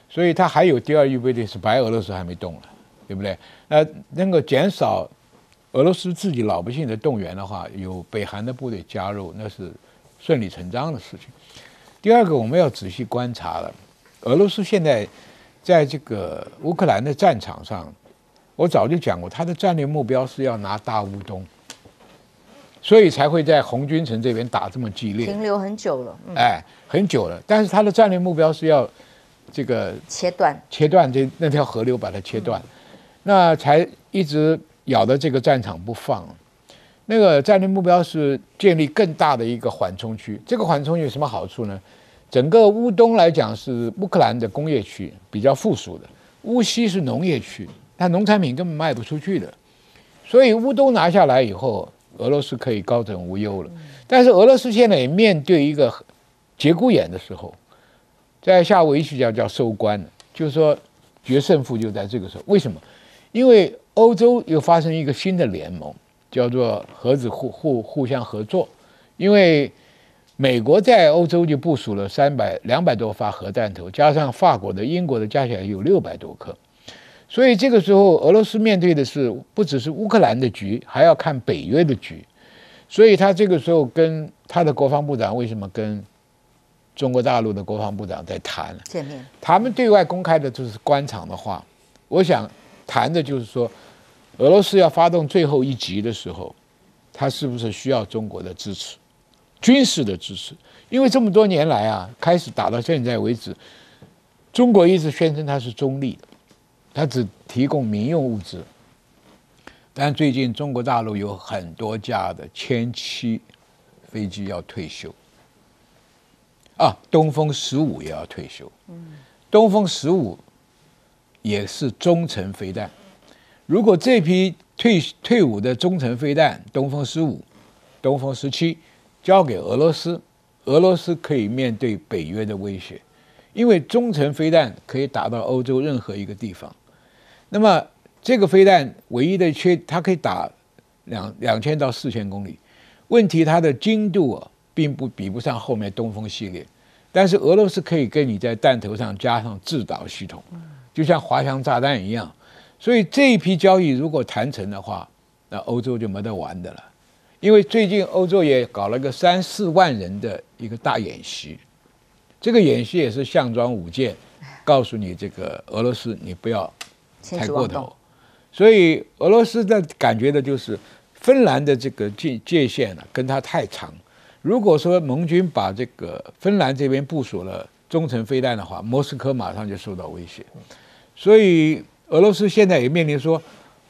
所以他还有第二预备队是白俄罗斯还没动了，对不对？能够减少俄罗斯自己老百姓的动员的话，有北韩的部队加入，那是顺理成章的事情。第二个，我们要仔细观察了。俄罗斯现在在这个乌克兰的战场上，我早就讲过，他的战略目标是要拿大乌东，所以才会在红军城这边打这么激烈，停留很久了，很久了。但是他的战略目标是要这个切断那条河流，把它切断，那才一直咬着这个战场不放。那个战略目标是建立更大的一个缓冲区。这个缓冲区有什么好处呢？整个乌东来讲是乌克兰的工业区，比较富庶的；乌西是农业区，它农产品根本卖不出去的。所以乌东拿下来以后，俄罗斯可以高枕无忧了。但是俄罗斯现在也面对一个节骨眼的时候，在夏威夷叫收官了，就是说决胜负就在这个时候。为什么？因为欧洲又发生一个新的联盟，叫做核子互相合作，因为美国在欧洲就部署了200多发核弹头，加上法国的、英国的，加起来有600多颗。所以这个时候，俄罗斯面对的是不只是乌克兰的局，还要看北约的局。所以他这个时候跟他的国防部长为什么跟中国大陆的国防部长在谈见面？他们对外公开的就是官场的话。我想谈的就是说，俄罗斯要发动最后一击的时候，他是不是需要中国的支持？军事的支持，因为这么多年来啊，开始打到现在为止，中国一直宣称它是中立的，它只提供民用物资。但最近中国大陆有很多架的歼7飞机要退休，东风15也要退休。东风15也是中程飞弹，如果这批退伍的中程飞弹，东风15、东风17。交给俄罗斯，俄罗斯可以面对北约的威胁，因为中程飞弹可以打到欧洲任何一个地方。那么这个飞弹唯一的它可以打2000到4000公里。问题它的精度并比不上后面东风系列，但是俄罗斯可以跟你在弹头上加上制导系统，就像滑翔炸弹一样。所以这一批交易如果谈成的话，那欧洲就没得玩的了。因为最近欧洲也搞了个3、4万人的一个大演习，这个演习也是项庄舞剑，告诉你这个俄罗斯你不要踩过头。所以俄罗斯的感觉的就是芬兰的这个界限跟它太长。如果说盟军把这个芬兰这边部署了中程飞弹的话，莫斯科马上就受到威胁。所以俄罗斯现在也面临说，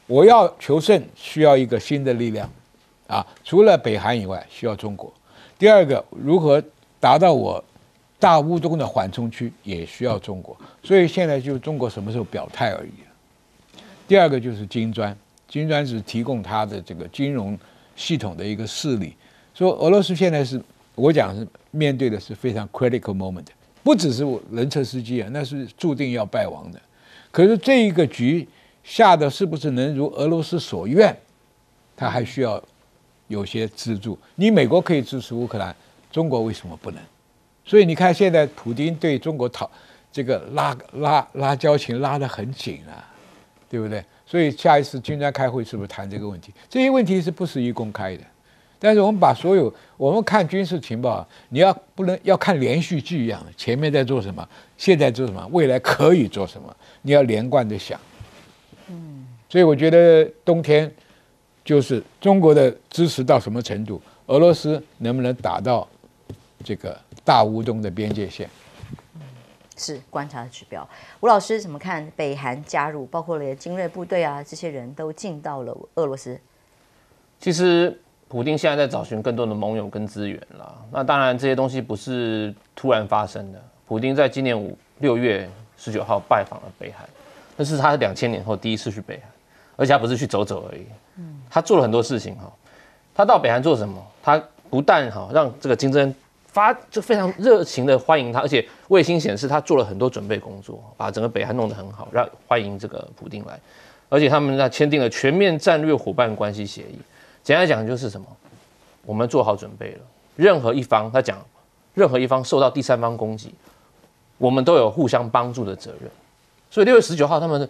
我要求胜需要一个新的力量。除了北韩以外，需要中国。第二个，如何达到我大乌东的缓冲区，也需要中国。所以现在就是中国什么时候表态而已。第二个就是金砖，金砖是提供它的这个金融系统的一个势力。说俄罗斯现在是我讲是面对的是非常 critical moment， 不只是人车司机那是注定要败亡的。可是这一个局下的是不是能如俄罗斯所愿，它还需要有些资助。你美国可以支持乌克兰，中国为什么不能？所以你看现在普丁对中国这个拉交情拉得很紧对不对？所以下一次金砖开会是不是谈这个问题？这些问题是不适宜公开的。但是我们把我们看军事情报，你不能要看连续剧一样，前面在做什么，现在做什么，未来可以做什么，你要连贯的想。所以我觉得冬天就是中国的支持到什么程度，俄罗斯能不能打到这个大乌东的边界线？是观察的指标。吴老师怎么看北韩加入，包括连精锐部队啊，这些人都进到了俄罗斯？其实普丁现在在找寻更多的盟友跟资源啦。那当然这些东西不是突然发生的。普丁在今年6月19号拜访了北韩，那是他2000年后第一次去北韩，而且他不是去走走而已，他做了很多事情哈。他到北韩做什么？他不但让这个金正恩就非常热情的欢迎他，而且卫星显示他做了很多准备工作，把整个北韩弄得很好，让欢迎这个普丁来。而且他们签订了全面战略伙伴关系协议。简单讲就是什么？我们做好准备了，任何一方受到第三方攻击，我们都有互相帮助的责任。所以6月19号他们的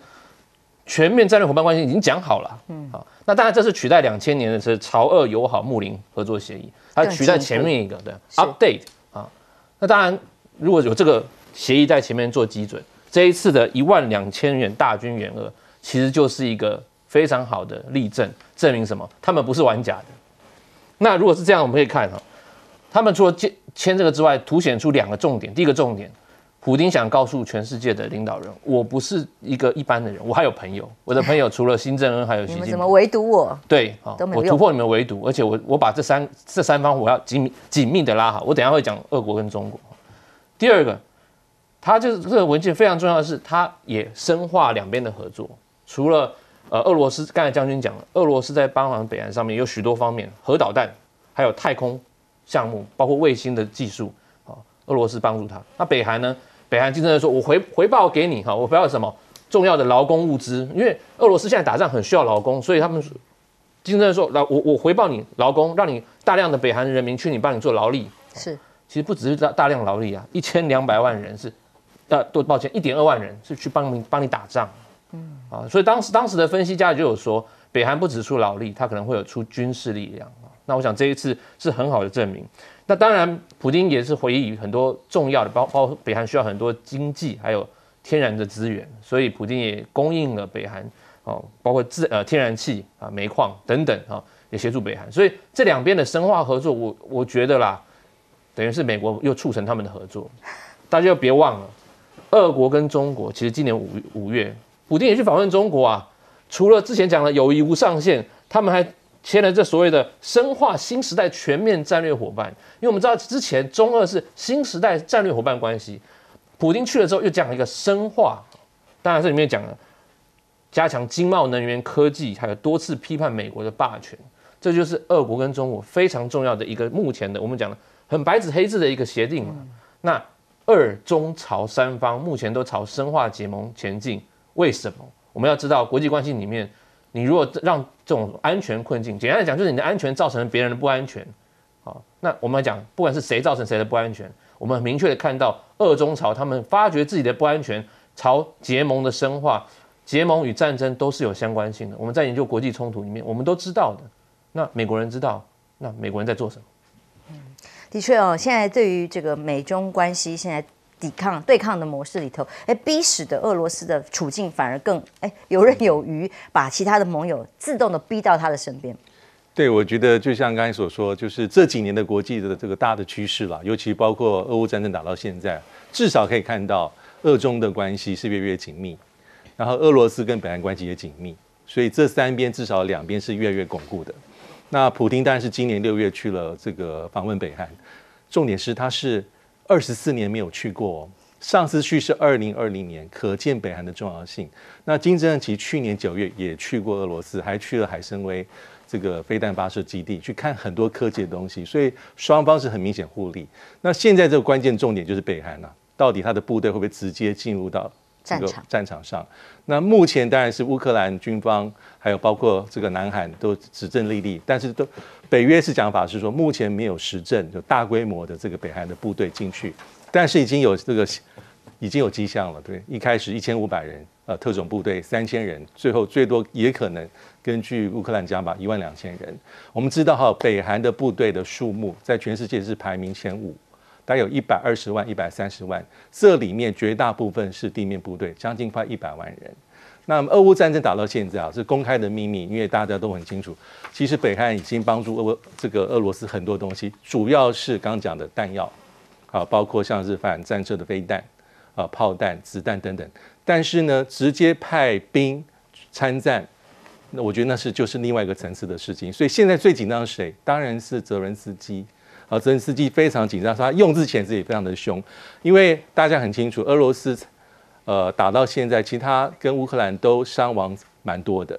全面战略伙伴关系已经讲好了。好，那当然这是取代2000年的是朝俄友好睦邻合作协议，它取代前面一个的 update 啊。那当然如果有这个协议在前面做基准，这一次的12000元大军援俄，其实就是一个非常好的例证，证明什么？他们不是玩假的。那如果是这样，我们可以看他们除了签这个之外，凸显出2个重点。第一个重点，普丁想告诉全世界的领导人，我不是一个一般的人，我还有朋友。我的朋友除了金正恩，还有习近平。你们怎么围堵我？对，都没有用。我突破你们围堵，而且我把这三方我要紧密的拉好。我等一下会讲俄国跟中国。第二个，他就是这个文件非常重要的是，他也深化两边的合作。除了俄罗斯，刚才将军讲了，俄罗斯在帮忙北韩上面有许多方面，核导弹，还有太空项目，包括卫星的技术，俄罗斯帮助他。那北韩呢？北韩金正恩说，我回报给你我回报什么重要的劳工物资，因为俄罗斯现在打仗很需要劳工，所以他们金正恩说，我回报你劳工，让你大量的北韩人民去帮你做劳力。是，其实不只是大量劳力啊，1200万人是，抱歉，1.2万人是去帮你打仗。所以当时的分析家就有说，北韩不只出劳力，他可能会有出军事力量。那我想这一次是很好的证明。那当然，普丁也是回忆很多重要的，包括北韩需要很多经济还有天然的资源，所以普丁也供应了北韩包括天然气煤矿等等也协助北韩。所以这两边的深化合作，我觉得啦，等于是美国又促成他们的合作。大家又别忘了，俄国跟中国其实今年5月，普丁也去访问中国啊。除了之前讲的友谊无上限，他们还签了这所谓的深化新时代全面战略伙伴。因为我们知道之前中俄是新时代战略伙伴关系，普丁去了之后又讲了一个深化，当然这里面讲了加强经贸、能源、科技，还有多次批判美国的霸权。这就是俄国跟中国非常重要的一个目前的我们讲的很白纸黑字的一个协定嘛。那俄中朝三方目前都朝深化结盟前进，为什么？我们要知道国际关系里面，你如果让这种安全困境，简单来讲就是你的安全造成了别人的不安全。那我们来讲，不管是谁造成谁的不安全，我们很明确的看到俄中朝他们发觉自己的不安全，朝结盟的深化，结盟与战争都是有相关性的。我们在研究国际冲突里面，我们都知道的。那美国人知道，那美国人在做什么？的确现在对于这个美中关系现在对抗的模式里头，逼使的俄罗斯的处境反而更游刃有余，把其他的盟友自动的逼到他的身边。对，我觉得就像刚才所说，就是这几年的国际的这个大的趋势啦，尤其包括俄乌战争打到现在，至少可以看到俄中的关系是越来越紧密，然后俄罗斯跟北韩关系也紧密，所以这三边至少两边是越来越巩固的。那普丁当然是今年6月去了这个访问北韩，重点是他是24年没有去过，上次去是2020年，可见北韩的重要性。那金正恩其实去年9月也去过俄罗斯，还去了海参崴这个飞弹发射基地，去看很多科技的东西，所以双方是很明显互利。那现在这个关键重点就是北韩到底他的部队会不会直接进入到这个战场上？那目前当然是乌克兰军方，还有包括这个南韩都指证利利，但是北约是讲法是说，目前没有实证就大规模的这个北韩的部队进去，但是已经有迹象了。对，一开始1500人，特种部队3000人，最后最多也可能根据乌克兰讲法12000人。我们知道北韩的部队的数目在全世界是排名前5。大概有120万、130万，这里面绝大部分是地面部队，将近快100万人。那么俄乌战争打到现在啊，是公开的秘密，因为大家都很清楚，其实北韩已经帮助俄罗斯很多东西，主要是刚刚讲的弹药啊，包括像是反战车的飞弹啊、炮弹、子弹等等。但是呢，直接派兵参战，那我觉得就是另外一个层次的事情。所以现在最紧张的是谁？当然是泽伦斯基。泽连斯基非常紧张，说他用字遣词也非常的凶，因为大家很清楚，俄罗斯打到现在，其实他跟乌克兰都伤亡蛮多的，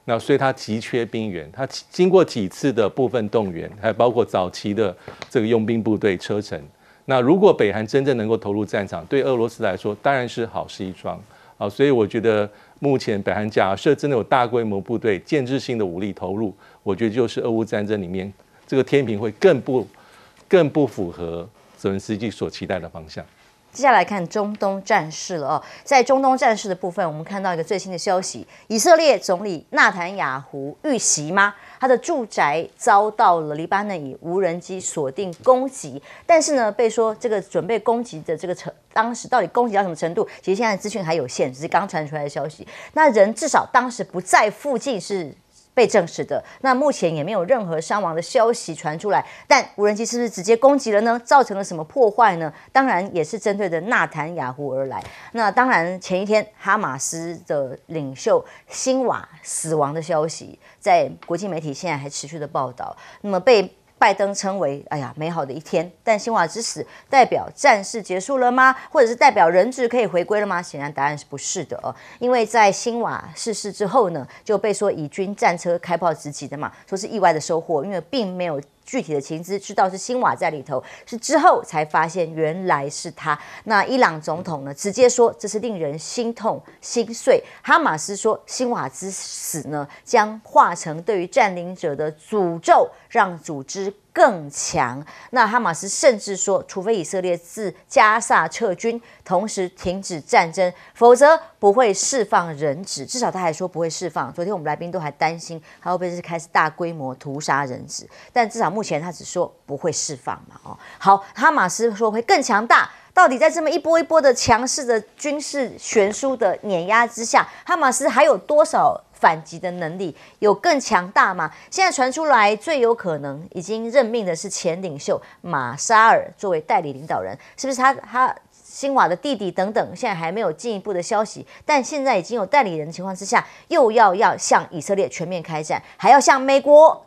那所以他急缺兵源，他经过几次的部分动员，还包括早期的这个佣兵部队车臣。那如果北韩真正能够投入战场，对俄罗斯来说当然是好事一桩啊。所以我觉得目前北韩假设真的有大规模部队建制性的武力投入，我觉得就是俄乌战争里面这个天平会更不符合泽连斯基所期待的方向。接下来看中东战事了哦，在中东战事的部分，我们看到一个最新的消息：以色列总理纳坦雅胡遇袭吗？他的住宅遭到了黎巴嫩以无人机锁定攻击，但是呢，被说这个准备攻击的这个当时到底攻击到什么程度？其实现在资讯还有限，只是刚传出来的消息。那人至少当时不在附近是被证实的，那目前也没有任何伤亡的消息传出来。但无人机是不是直接攻击了呢？造成了什么破坏呢？当然也是针对的纳坦雅胡而来。那当然前一天哈马斯的领袖辛瓦死亡的消息，在国际媒体现在还持续的报道。那么被拜登称为美好的一天，但辛瓦之死代表战事结束了吗？或者是代表人质可以回归了吗？显然答案是不是的哦。因为在辛瓦逝世之后呢，就被说以军战车开炮直击的嘛，说是意外的收获，因为并没有具体的情资知道是辛瓦在里头，是之后才发现原来是他。那伊朗总统呢，直接说这是令人心痛心碎。哈马斯说辛瓦之死呢，将化成对于占领者的诅咒，让组织更强。那哈马斯甚至说，除非以色列自加萨撤军，同时停止战争，否则不会释放人质。至少他还说不会释放。昨天我们来宾都还担心，他会不会是开始大规模屠杀人质？但至少目前他只说不会释放嘛。哦，好，哈马斯说会更强大。到底在这么一波一波的强势的军事悬殊的碾压之下，哈马斯还有多少反击的能力？有更强大吗？现在传出来最有可能已经任命的是前领袖马沙尔作为代理领导人，是不是他辛瓦的弟弟等等？现在还没有进一步的消息，但现在已经有代理人的情况之下，又要向以色列全面开战，还要向美国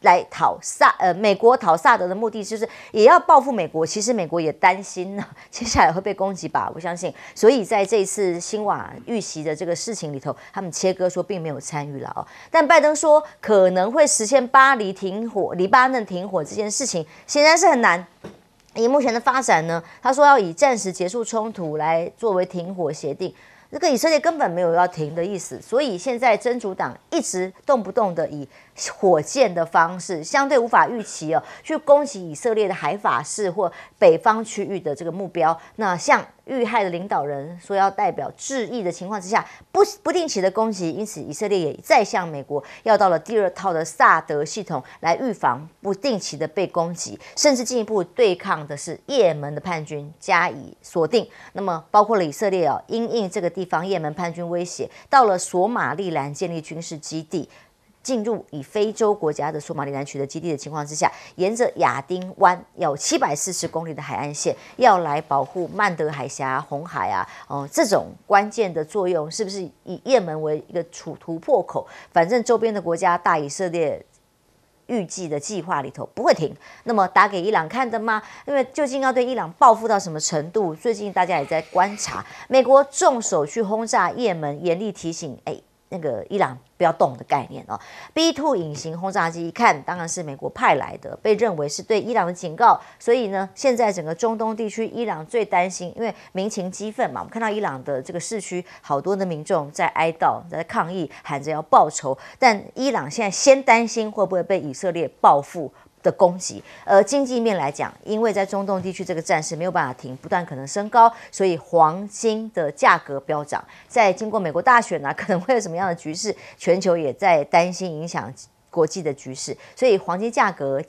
来美国讨萨德的目的就是也要报复美国。其实美国也担心呢，接下来会被攻击吧，我相信。所以在这一次辛瓦遇袭的这个事情里头，他们切割说并没有参与了哦。但拜登说可能会实现巴黎停火、黎巴嫩停火这件事情，显然是很难。以目前的发展呢，他说要以暂时结束冲突来作为停火协定。这个以色列根本没有要停的意思，所以现在真主党一直动不动的以火箭的方式，相对无法预期哦，去攻击以色列的海法市或北方区域的这个目标。那像遇害的领导人说要代表致意的情况之下，不定期的攻击，因此以色列也再向美国要到了第二套的萨德系统来预防不定期的被攻击，甚至进一步对抗的是也门的叛军加以锁定。那么包括了以色列因应这个地方也门叛军威胁，到了索马利兰建立军事基地。进入以非洲国家的索马利兰取得基地的情况之下，沿着亚丁湾有740公里的海岸线，要来保护曼德海峡、红海啊，这种关键的作用是不是以也门为一个突破口？反正周边的国家大以色列预计的计划里头不会停。那么打给伊朗看的吗？因为究竟要对伊朗报复到什么程度？最近大家也在观察，美国重手去轰炸也门，严厉提醒那个伊朗不要动的概念哦。B2 隐形轰炸机一看，当然是美国派来的，被认为是对伊朗的警告。所以呢，现在整个中东地区，伊朗最担心，因为民情激愤嘛。我们看到伊朗的这个市区，好多的民众在哀悼、在抗议，喊着要报仇。但伊朗现在先担心会不会被以色列报复的攻击。而经济面来讲，因为在中东地区这个战事没有办法停，不断可能升高，所以黄金的价格飙涨。在经过美国大选可能会有什么样的局势，全球也在担心影响国际的局势，所以黄金价格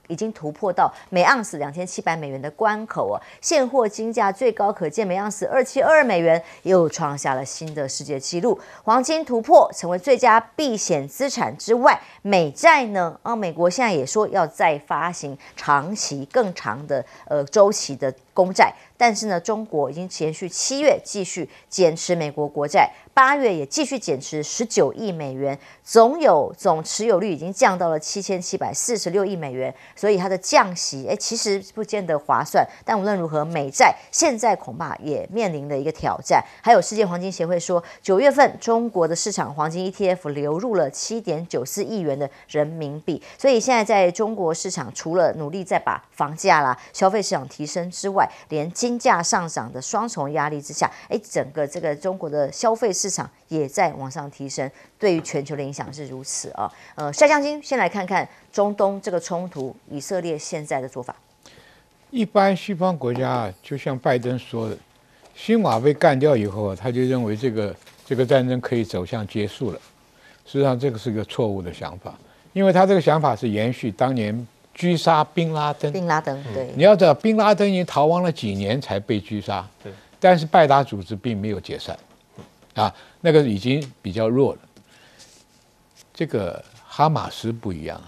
已经突破到每盎司$2700的关口哦，现货金价最高可见每盎司$2722，又创下了新的世界纪录。黄金突破成为最佳避险资产之外，美债呢？美国现在也说要再发行长期更长的周期的公债，但是呢，中国已经连续7月继续减持美国国债，8月也继续减持19亿美元，总持有率已经降到了7746亿美元，所以它的降息，其实不见得划算。但无论如何，美债现在恐怕也面临了一个挑战。还有世界黄金协会说，9月份中国的市场黄金 ETF 流入了7.94亿元的人民币，所以现在在中国市场，除了努力再把房价啦、消费市场提升之外，连金价上涨的双重压力之下，整个这个中国的消费市场也在往上提升，对于全球的影响是如此啊。夏将军，先来看看中东这个冲突，以色列现在的做法。一般西方国家就像拜登说的，辛瓦被干掉以后，他就认为这个战争可以走向结束了。实际上，这个是个错误的想法，因为他这个想法是延续当年狙杀宾拉登。对，你要知道，宾拉登已经逃亡了几年才被狙杀，对，但是拜达组织并没有解散，那个已经比较弱了。这个哈马斯不一样，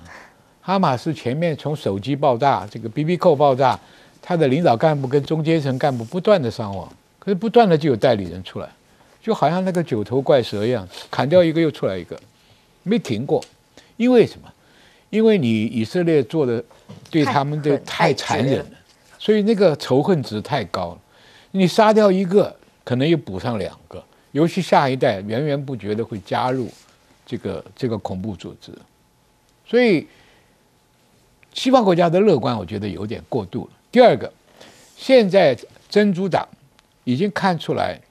哈马斯前面从手机爆炸，这个 BB 扣爆炸，他的领导干部跟中阶层干部不断的伤亡，可是不断的就有代理人出来，就好像那个9头怪蛇一样，砍掉一个又出来一个，没停过。因为什么？因为你以色列做的对他们的太残忍了，所以那个仇恨值太高了。你杀掉一个，可能又补上2个，尤其下一代源源不绝的会加入这个恐怖组织，所以西方国家的乐观，我觉得有点过度了。第二个，现在真主党已经看出来，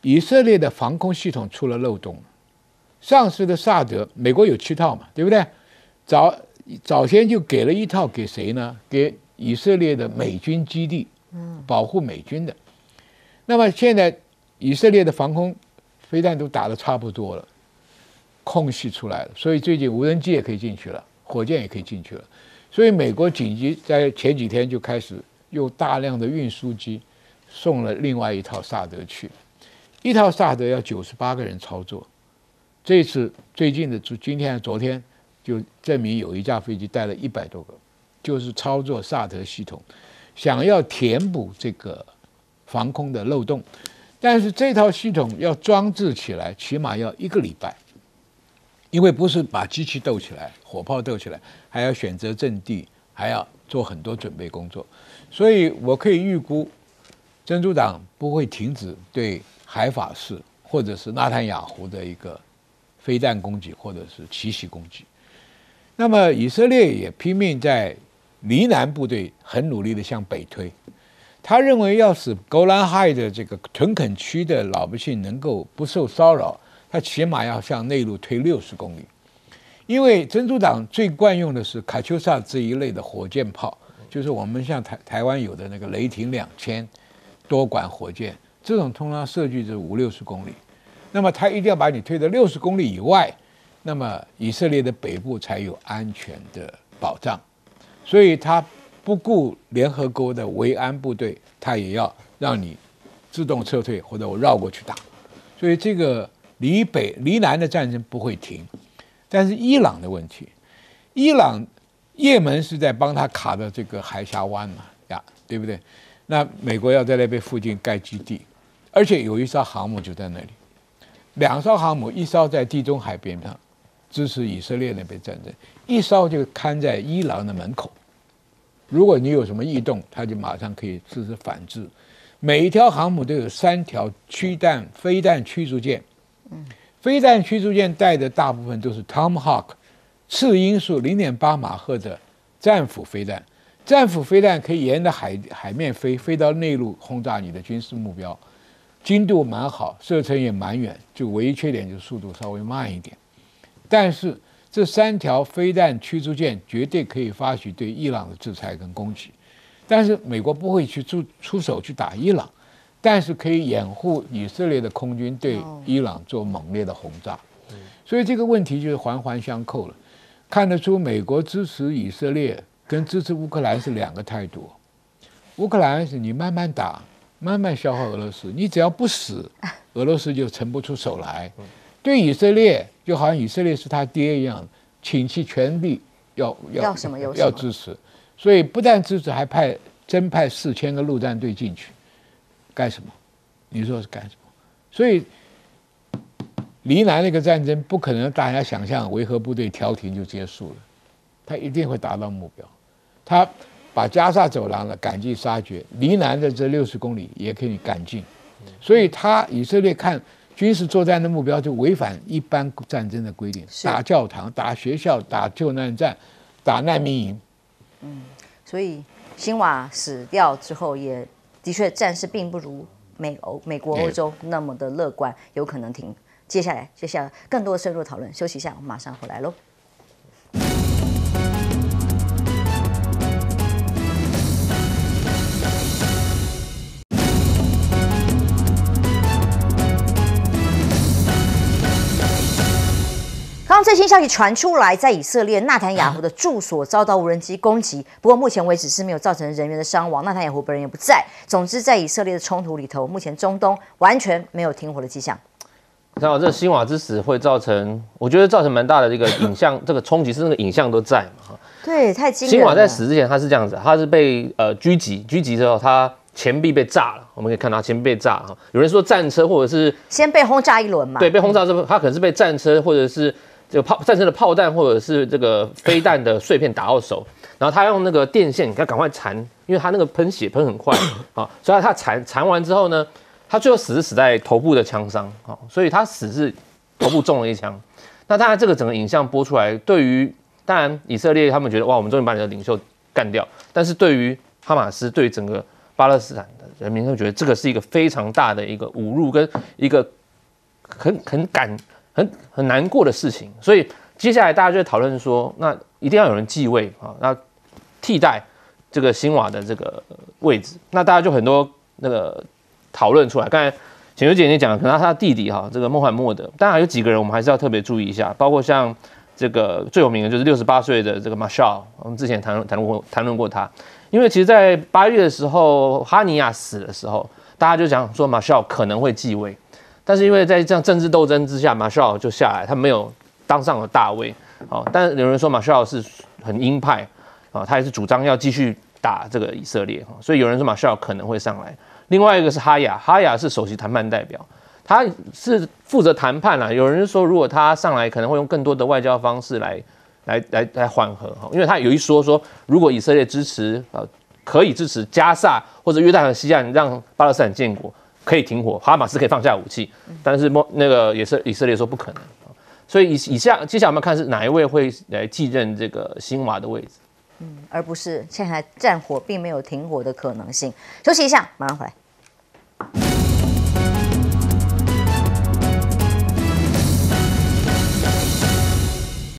以色列的防空系统出了漏洞。上次的萨德，美国有7套嘛，对不对？早先就给了1套给谁呢？给以色列的美军基地，保护美军的。那么现在以色列的防空飞弹都打得差不多了，空隙出来了，所以最近无人机也可以进去了，火箭也可以进去了。所以美国紧急在前几天就开始用大量的运输机送了另外1套萨德去，1套萨德要98个人操作。这次最近的今天昨天就证明有一架飞机带了100多个，就是操作萨德系统，想要填补这个防空的漏洞。但是这套系统要装置起来，起码要1个礼拜，因为不是把机器斗起来，火炮斗起来，还要选择阵地，还要做很多准备工作。所以我可以预估，真主党不会停止对海法士或者是纳坦雅胡的一个飞弹攻击或者是奇袭攻击。那么以色列也拼命在黎南部队很努力的向北推，他认为要使golan Heights的这个屯垦区的老百姓能够不受骚扰，他起码要向内陆推60公里。因为真主党最惯用的是卡秋莎这一类的火箭炮，就是我们像台湾有的那个雷霆2000多管火箭，这种通常射距是50-60公里。那么他一定要把你推到60公里以外，那么以色列的北部才有安全的保障。所以他不顾联合国的维安部队，他也要让你自动撤退，或者我绕过去打。所以这个离南的战争不会停。但是伊朗的问题，也门是在帮他卡的这个海峡湾嘛，对不对？那美国要在那边附近盖基地，而且有1艘航母就在那里，2艘航母，1艘在地中海边上支持以色列那边战争，1艘就看在伊朗的门口。如果你有什么异动，他就马上可以实施反制。每一条航母都有3条飞弹驱逐舰，飞弹驱逐舰带的大部分都是 Tomahawk 次音速0.8马赫的战斧飞弹。战斧飞弹可以沿着海面飞到内陆轰炸你的军事目标，精度蛮好，射程也蛮远，就唯一缺点就是速度稍微慢一点。但是这3条飞弹驱逐舰绝对可以发起对伊朗的制裁跟攻击，但是美国不会去出手去打伊朗，但是可以掩护以色列的空军对伊朗做猛烈的轰炸。所以这个问题就是环环相扣了。看得出美国支持以色列跟支持乌克兰是两个态度。乌克兰是你慢慢打，慢慢消耗俄罗斯，你只要不死，俄罗斯就腾不出手来。对以色列，就好像以色列是他爹一样，倾其全力要什么有什么要支持，所以不但支持，还增派4000个陆战队进去，干什么？你说是干什么？所以黎南那个战争不可能大家想象维和部队调停就结束了，他一定会达到目标。他把加沙走廊的赶尽杀绝，黎南的这60公里也可以赶尽，所以以色列看军事作战的目标就违反一般战争的规定，打教堂、打学校、打救难站、打难民营。所以辛瓦死掉之后，也的确战事并不如美国、欧洲那么的乐观，有可能停。接下来更多的深入讨论，休息一下，我们马上回来喽。刚刚最新消息传出来，在以色列纳坦雅胡的住所遭到无人机攻击，不过目前为止是没有造成人员的伤亡，纳坦雅胡本人也不在。总之，在以色列的冲突里头，目前中东完全没有停火的迹象。看到这辛瓦之死会造成，我觉得造成蛮大的这个影像，这个冲击是那个影像都在嘛。对，太惊人了。辛瓦在死之前，他是这样子，他是被狙击之后，他前臂被炸了，我们可以看到前臂被炸哈。有人说战车或者是先被轰炸一轮嘛？对，被轰炸之后，他可能是被战车或者是这个战车的炮弹或者是这个飞弹的碎片打到手，然后他用那个电线要赶快缠，因为他那个喷血喷很快啊，所以他缠完之后呢，他最后死在头部的枪伤啊，所以他死是头部中了一枪。那当然这个整个影像播出来，对于当然以色列他们觉得哇，我们终于把你的领袖干掉，但是对于哈马斯，对于整个巴勒斯坦的人民，会觉得这个是一个非常大的一个侮辱跟一个很难过的事情，所以接下来大家就会讨论说，那一定要有人继位啊，那替代这个辛瓦的这个位置，那大家就很多那个讨论出来。刚才浅秋姐也讲了，可能他的弟弟哈，这个穆罕默德，当然有几个人我们还是要特别注意一下，包括像这个最有名的就是68岁的这个马绍尔，我们之前谈论过他，因为其实在8月的时候，哈尼亚死的时候，大家就讲说马绍尔可能会继位。但是因为在这样政治斗争之下，马绍尔就下来，他没有当上了大位，但有人说马绍尔是很鹰派，他也是主张要继续打这个以色列，所以有人说马绍尔可能会上来。另外一个是哈雅是首席谈判代表，他是负责谈判啦。有人说如果他上来，可能会用更多的外交方式来缓和，因为他有一说如果以色列可以支持加萨或者约旦河西岸让巴勒斯坦建国。可以停火，哈马斯可以放下武器，但是那个以色列说不可能，所以接下来我们看是哪一位会来继任这个辛瓦的位置，而不是现在战火并没有停火的可能性。休息一下，马上回来。